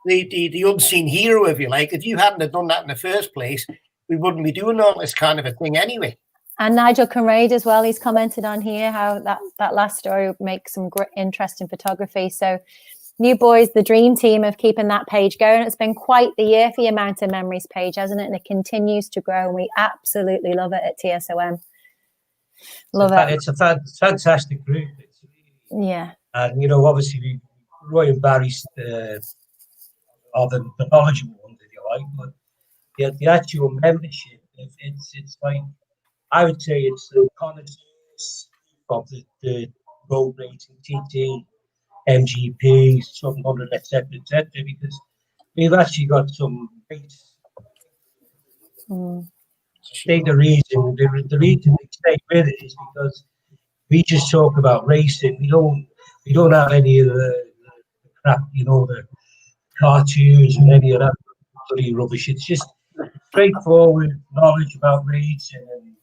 S2: the unseen hero, if you like. If you hadn't have done that in the first place, we wouldn't be doing all this kind of a thing anyway.
S1: And Nigel Conrad as well, he's commented on here how that last story makes some great, interesting photography. So you boys, the dream team of keeping that page going. It's been quite the year for your Mountain Memories page, hasn't it? And it continues to grow, and we absolutely love it at TSOM. Love it.
S4: It's a fantastic group.
S1: Yeah.
S4: And, obviously, Roy and Barry are the knowledgeable ones, if you like. But the actual membership, it's like, I would say it's the connoisseurs of the road racing, TT, MGP, 700, etc., because we've actually got some race. think the reason they stay with it is because we just talk about racing. We don't have any of the crap, the cartoons and any of that bloody rubbish. It's just straightforward knowledge about racing,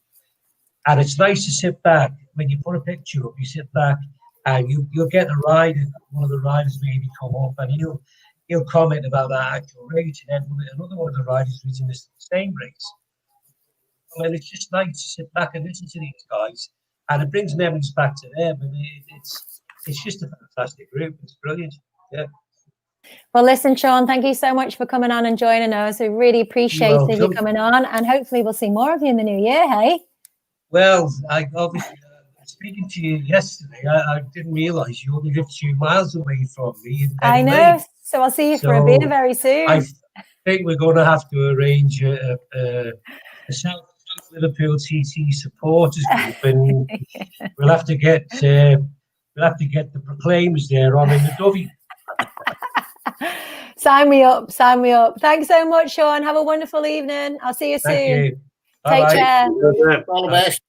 S4: and it's nice to sit back when you put a picture up. You sit back and you'll get a rider. One of the riders maybe come up and he'll comment about that actual race, and then another one of the riders who's in the same race. And it's just nice to sit back and listen to these guys, and it brings memories back to them. And it's just a fantastic group. It's brilliant. Yeah.
S1: Well, listen, Sean, thank you so much for coming on and joining us. We really appreciated you coming on, and hopefully we'll see more of you in the new year, hey?
S4: Well, I obviously, speaking to you yesterday, I didn't realise you only live 2 miles away from me.
S1: I know, so I'll see you for a beer very soon.
S4: I think we're going to have to arrange a South Liverpool TT supporters group, and we'll have to get the Proclaimers there on in the Dovey.
S1: Sign me up. Thanks so much, Sean. Have a wonderful evening. I'll see you soon.
S4: Thank you.
S1: Take care.
S2: All the best.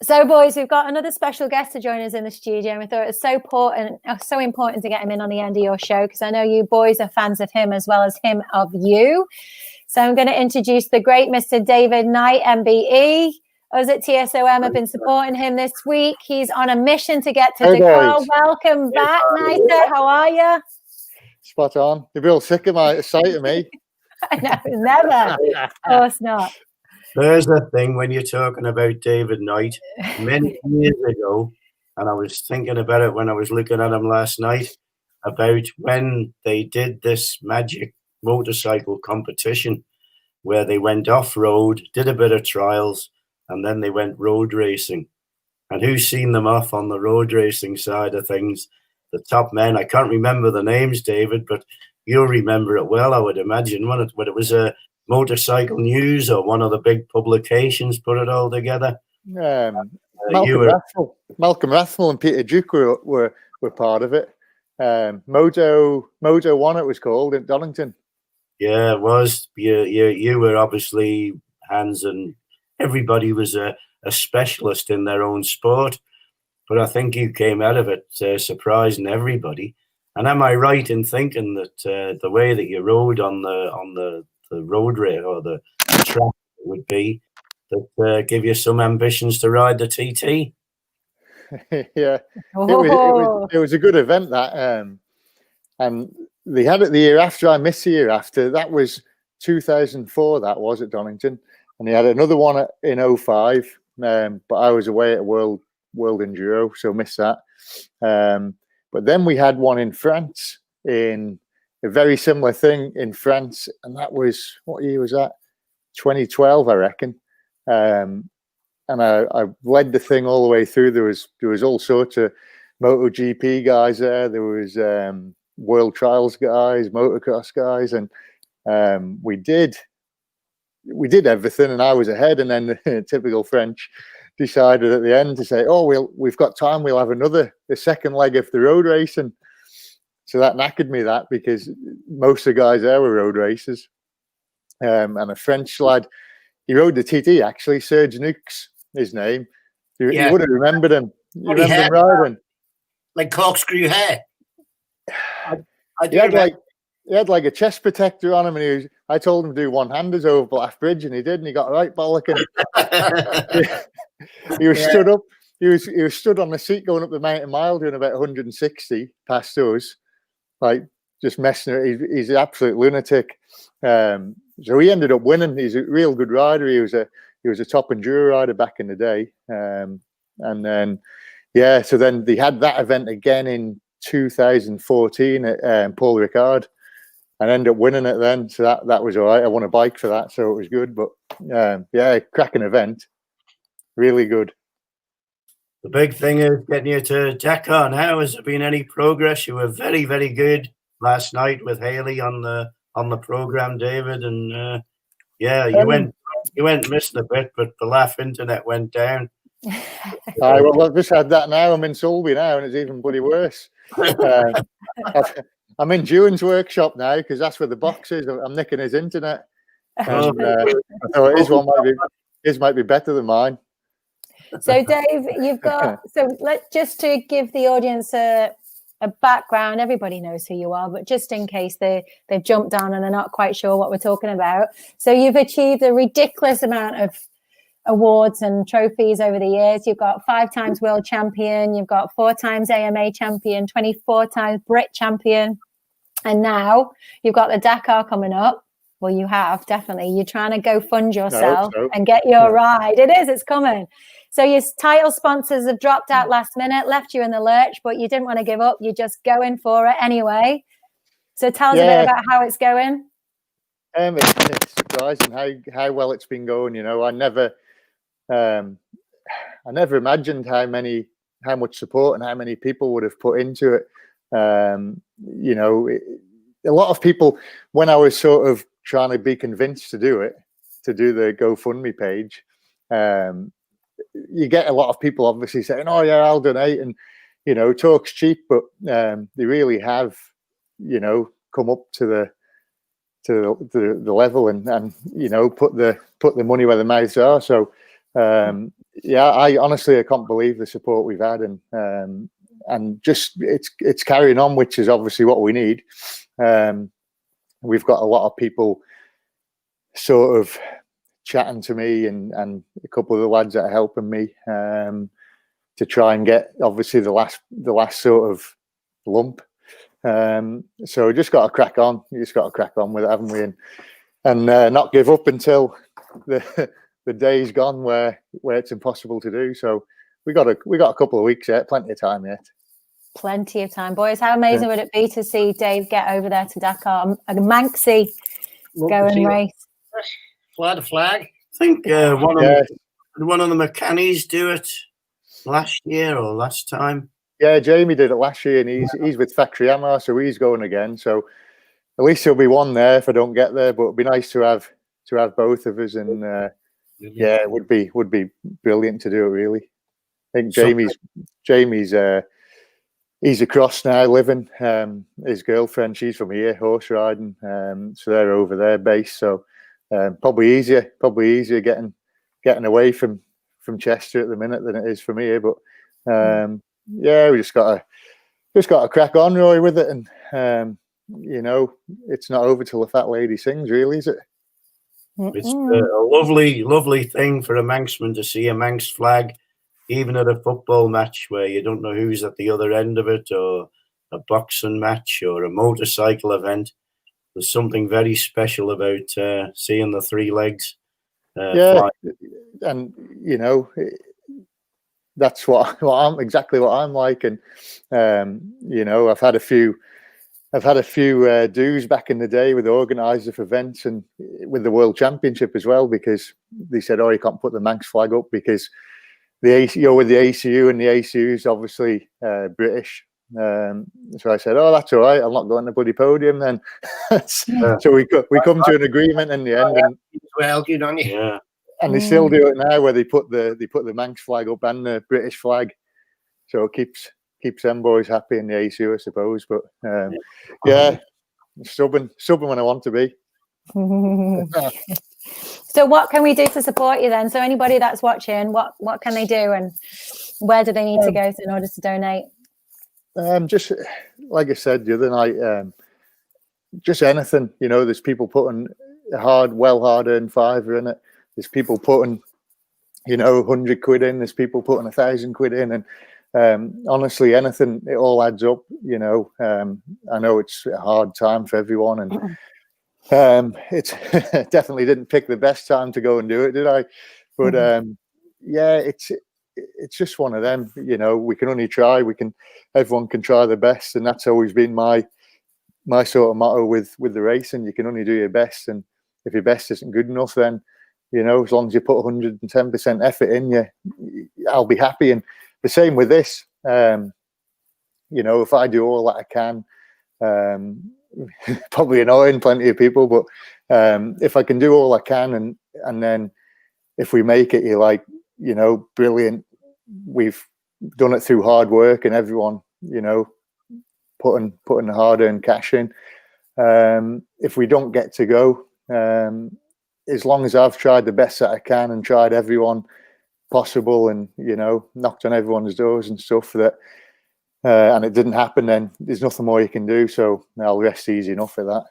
S1: So, boys, we've got another special guest to join us in the studio, and we thought it was so important to get him in on the end of your show, because I know you boys are fans of him as well as him of you. So I'm going to introduce the great Mr. David Knight, MBE. Us at TSOM have been supporting him this week. He's on a mission to get to Dakar. Welcome back, Knight. How are you?
S5: Spot on. You'll be all sick of the sight of me.
S1: No, never. Of course not.
S3: There's the thing when you're talking about David Knight, many years ago, and I was thinking about it when I was looking at him last night, about when they did this magic motorcycle competition where they went off-road, did a bit of trials, and then they went road racing. And who's seen them off on the road racing side of things? The top men. I can't remember the names, David, but you'll remember it well, I would imagine, when it was a Motorcycle News or one of the big publications put it all together.
S5: Malcolm Rathmell and Peter Duke were part of it. Mojo 1 it was called in Donington.
S3: Yeah, it was. You were obviously hands, and everybody was a specialist in their own sport. But I think you came out of it surprising everybody. And am I right in thinking that the way that you rode on the road race or the track would be that give you some ambitions to ride the TT?
S5: Yeah, it was a good event that, and they had it the year after. I missed the year after. That was 2004. That was at Donington, and they had another one in 2005. But I was away at World Enduro, so missed that. But then we had one in France, in a very similar thing in France, and that was, what year was that? 2012, I reckon. And I led the thing all the way through. There was all sorts of MotoGP guys there. There was World Trials guys, motocross guys, and we did everything. And I was ahead. And then the typical French decided at the end to say, "Oh, we've got time. We'll have the second leg of the road racing." So that knackered me, because most of the guys there were road racers. And a French lad, he rode the TT actually, Serge Nukes, his name. You would have remembered him. You remember him riding?
S2: Like corkscrew hair.
S5: He had like a chest protector on him, and I told him to do one-handers over Blaff Bridge, and he did, and he got a right bollocking. He was stood up. He was stood on the seat going up the mountain mile, doing about 160 past us, like just messing. He's an absolute lunatic. So he ended up winning. He's a real good rider. He was a top enduro rider back in the day. And then so then they had that event again in 2014 at Paul Ricard, and ended up winning it then. So that was all right. I won a bike for that, so it was good. But cracking event, really good.
S3: The big thing is getting you to Dakar now. Has there been any progress? You were very, very good last night with Hailey on the program, David, and you went missing a bit, but the laugh internet went down.
S5: Well, I've just had that now. I'm in Sulby now, and it's even bloody worse. I'm in Dewan's workshop now, because that's where the box is. I'm nicking his internet. And I thought his might be better than mine.
S1: So Dave, you've got, just to give the audience a background, everybody knows who you are, but just in case they've jumped on and they're not quite sure what we're talking about. So you've achieved a ridiculous amount of awards and trophies over the years. You've got 5 times world champion, you've got 4 times AMA champion, 24 times Brit champion, and now you've got the Dakar coming up. Well, you have, definitely. You're trying to go fund yourself and get your ride. It's coming. So your title sponsors have dropped out last minute, left you in the lurch, but you didn't want to give up. You're just going for it anyway. So tell us a bit about how it's going.
S5: It's surprising how well it's been going. You know, I never imagined how much support and how many people would have put into it. You know, a lot of people, when I was sort of trying to be convinced to do the GoFundMe page, you get a lot of people obviously saying, "Oh yeah, I'll donate," and you know, talk's cheap, but they really have, you know, come up to the level and you know, put the money where the mouths are. So I honestly can't believe the support we've had, and just it's carrying on, which is obviously what we need. We've got a lot of people sort of chatting to me and a couple of the lads that are helping me to try and get obviously the last sort of lump. So we just got to crack on. You just got to crack on with it, haven't we? And not give up until the day's gone where it's impossible to do. So we got a couple of weeks yet, plenty of time yet.
S1: Plenty of time, boys. How amazing would it be to see Dave get over there to Dakar and Manxie go and race?
S2: Fly the flag.
S3: I think one of the mechanics do it last year or last time.
S5: Yeah, Jamie did it last year, and he's with Factory Yamaha, so he's going again. So at least there'll be one there if I don't get there. But it'd be nice to have both of us, and it would be brilliant to do it. Really, I think Jamie's he's across now living. His girlfriend, she's from here, horse riding. So they're over there base. So probably easier getting away from Chester at the minute than it is from here. But we just got to crack on, Roy, with it, and you know, it's not over till the fat lady sings, really, is it?
S3: It's a lovely thing for a Manxman to see a Manx flag, even at a football match where you don't know who's at the other end of it, or a boxing match or a motorcycle event. There's something very special about seeing the 3 legs fly.
S5: And you know, that's what I'm exactly what I'm like. And you know, I've had a few dues back in the day with the organisers of events and with the World Championship as well, because they said, "Oh, you can't put the Manx flag up because you're with the ACU, and the ACU is obviously British." So I said, "Oh, that's all right. I'm not going to the bloody podium then." So we come to an agreement in the end, and
S2: well, good on you.
S3: Yeah.
S5: And they still do it now, where they put the Manx flag up and the British flag, so it keeps them boys happy in the ACU, I suppose. But stubborn when I want to be.
S1: So what can we do to support you then? So anybody that's watching, what can they do, and where do they need to go in order to donate?
S5: Just like I said the other night, just anything. You know, there's people putting hard-earned fiver in it. There's people putting, you know, 100 quid in. There's people putting 1,000 quid in, and honestly, anything, it all adds up. You know, I know it's a hard time for everyone, and it's definitely didn't pick the best time to go and do it, did I? But it's just one of them. You know, we can only try. Everyone can try their best, and that's always been my sort of motto with the racing. You can only do your best, and if your best isn't good enough, then, you know, as long as you put 110% effort in, I'll be happy. And the same with this. You know, if I do all that I can, probably annoying plenty of people, but if I can do all I can, and then if we make it, you're like, you know, brilliant. We've done it through hard work, and everyone, you know, putting the hard-earned cash in. If we don't get to go, as long as I've tried the best that I can and tried everyone possible and, you know, knocked on everyone's doors and stuff that, and it didn't happen, then there's nothing more you can do. So I'll rest easy enough at that.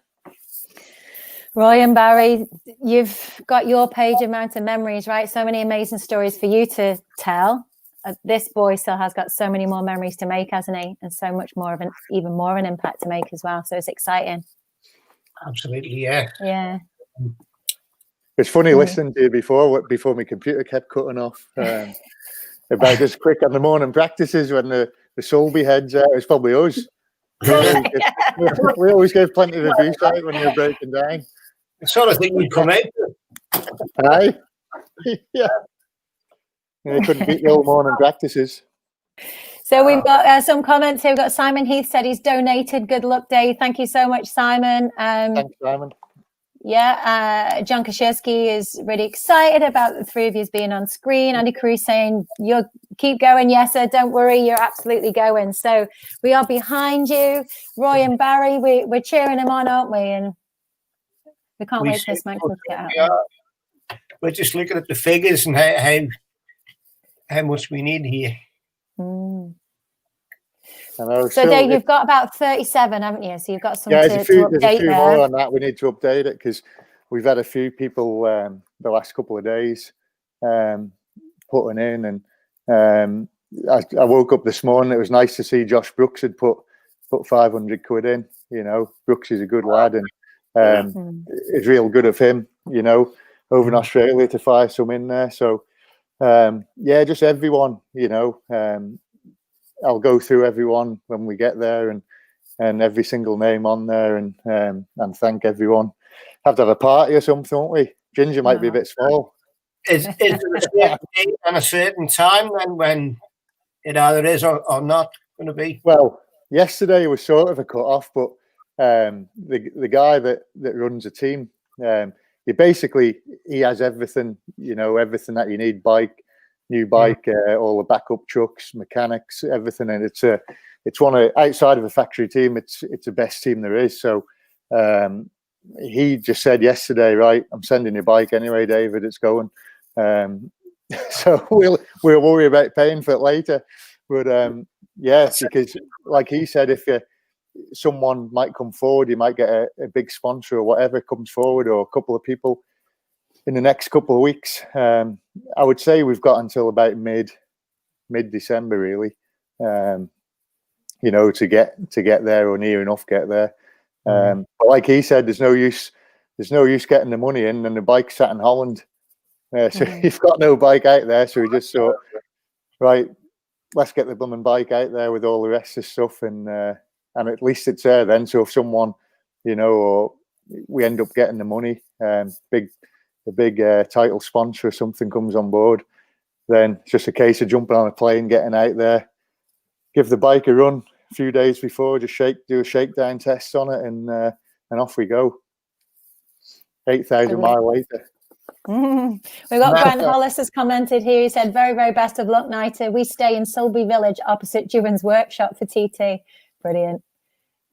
S1: Roy and Barry, you've got your page amount of memories, right? So many amazing stories for you to tell. This boy still has got so many more memories to make, hasn't he? And so much more of an, even more an impact to make as well. So it's exciting.
S2: Absolutely, yeah.
S1: Yeah.
S5: It's funny listening to you before my computer kept cutting off. About as quick on the morning practices when the Sulby heads out. It's probably us. We always gave plenty of abuse out when you're breaking down.
S2: The sort of thing we come out with.
S5: Aye. Yeah. You couldn't beat the old morning practices.
S1: So we've got some comments here. We've got Simon Heath said he's donated. Good luck, Dave. Thank you so much, Simon.
S5: Thanks, Simon.
S1: Yeah, John Kashirski is really excited about the three of you being on screen. Andy Cruz saying, you'll keep going. Yes, sir, don't worry, you're absolutely going. So we are behind you. Roy and Barry, we're cheering them on, aren't we? And we can't wait for this match to get out.
S2: We're just looking at the figures and how much we need here.
S1: Mm.
S5: So
S1: Dave, you've got about 37, haven't you? So you've got some to update
S5: there's a few
S1: there.
S5: more on that. We need to update it because we've had a few people the last couple of days putting in, and I woke up this morning. It was nice to see Josh Brooks had put 500 quid in. You know, Brooks is a good lad, and it's real good of him. You know, over in Australia to fire some in there. So yeah, just everyone. You know. I'll go through everyone when we get there and every single name on there and thank everyone. Have to have a party or something, won't we? Ginger might be a bit small.
S2: Is there a certain date and a certain time then when it either is or not going to be?
S5: Well, yesterday was sort of a cut-off, but the guy that runs a team, he has everything, you know, everything that you need, new bike, all the backup trucks, mechanics, everything, and it's one of, outside of a factory team, it's the best team there is. So he just said yesterday, right, I'm sending your bike anyway, David, it's going. So we'll worry about paying for it later, but yes, because like he said, if someone might come forward, you might get a big sponsor or whatever comes forward, or a couple of people in the next couple of weeks. I would say we've got until about mid-December, really, you know, to get there or near enough get there. But like he said, there's no use getting the money in, and the bike's sat in Holland. So you've got no bike out there. So we just thought, right, let's get the blooming bike out there with all the rest of the stuff, and at least it's there then. So if someone, you know, or we end up getting the money, a big title sponsor or something comes on board, then it's just a case of jumping on a plane, getting out there, give the bike a run a few days before, just do a shakedown test on it, and off we go. 8,000 mile later.
S1: We've got Grant Hollis has commented here. He said, very, very best of luck, Nita. We stay in Sulby Village opposite Duran's workshop for TT. Brilliant.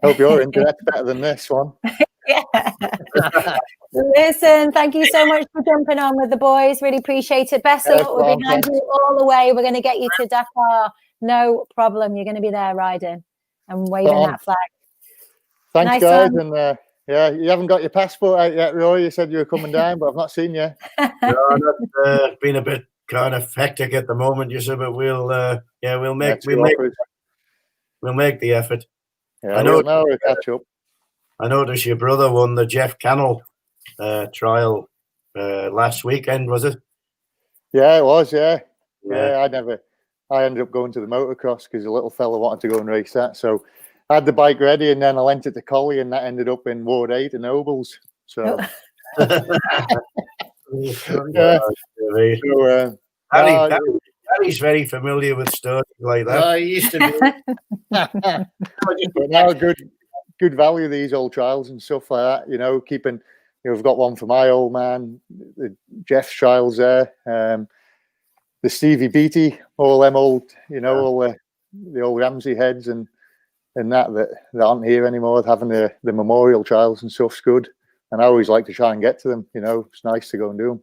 S5: Hope your internet's better than this one.
S1: Yeah. Listen, thank you so much for jumping on with the boys. Really appreciate it. Best of luck. We're behind you all the way. We're going to get you to Dakar. No problem. You're going to be there riding and waving that flag.
S5: Thanks,
S1: nice
S5: guys.
S1: one.
S5: And yeah, you haven't got your passport out yet, Roy. You said you were coming down, but I've not seen you.
S3: No, that's been a bit kind of hectic at the moment, you said, but we'll make the effort.
S5: Yeah, we'll catch up.
S3: I noticed your brother won the Jeff Cannell trial last weekend, was it?
S5: Yeah, it was. Yeah. I ended up going to the motocross because the little fella wanted to go and race that. So I had the bike ready, and then I lent it to Collie, and that ended up in Ward 8 in Nobles. So.
S3: Harry's very familiar with stories like that.
S2: I used to be.
S5: But now good value, these old trials and stuff like that, you know, keeping, you know, we've got one for my old man, the Jeff's trials there, the Stevie Beatty, all them old, you know, all the old Ramsey heads and that aren't here anymore, having the memorial trials and stuff's good. and I always like to try and get to them. You know, it's nice to go and do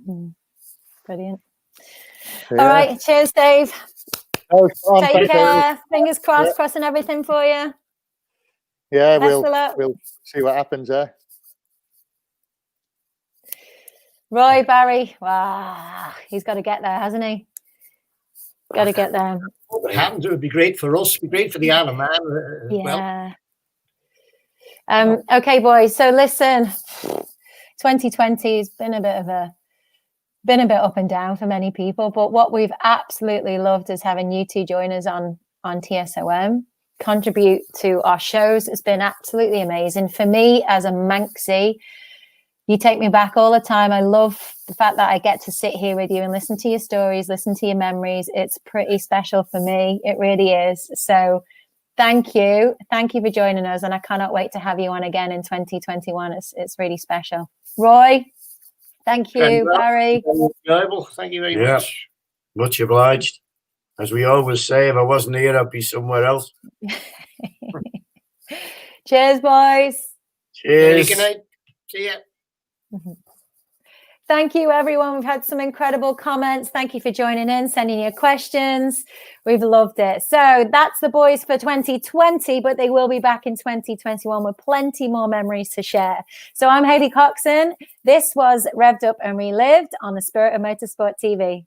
S5: them.
S1: Brilliant.
S5: So, yeah.
S1: All right, cheers, Dave.
S5: Oh,
S1: Take care. Fingers crossed, crossing everything for you.
S5: Yeah,
S1: Best of luck.
S5: we'll see what happens there.
S1: Roy Barry, wow, he's got to get there, hasn't he? Got to get there.
S2: If it happens, it would be great for us, be great for the Isle of Man.
S1: Yeah. Well. Okay, boys. So listen, 2020 has been a bit up and down for many people, but what we've absolutely loved is having you two join us on TSOM, contribute to our shows. It's been absolutely amazing for me as a Manxie. You take me back all the time. I love the fact that I get to sit here with you and listen to your stories, listen to your memories. It's pretty special for me. It really is. So thank you. Thank you for joining us. And I cannot wait to have you on again in 2021. It's really special. Roy, thank you. Barry.
S2: Enjoyable. Thank you very much.
S3: Much obliged. As we always say, if I wasn't here, I'd be somewhere else.
S1: Cheers, boys.
S3: Cheers.
S2: Good night. See ya.
S1: Thank you, everyone. We've had some incredible comments. Thank you for joining in, sending your questions. We've loved it. So that's the boys for 2020, but they will be back in 2021 with plenty more memories to share. So I'm Hailey Coxon. This was Revved Up and Relived on the Spirit of Motorsport TV.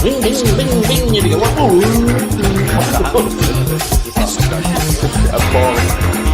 S6: Bing, bing, bing, bing. Here we go. Ooh.
S5: A ball.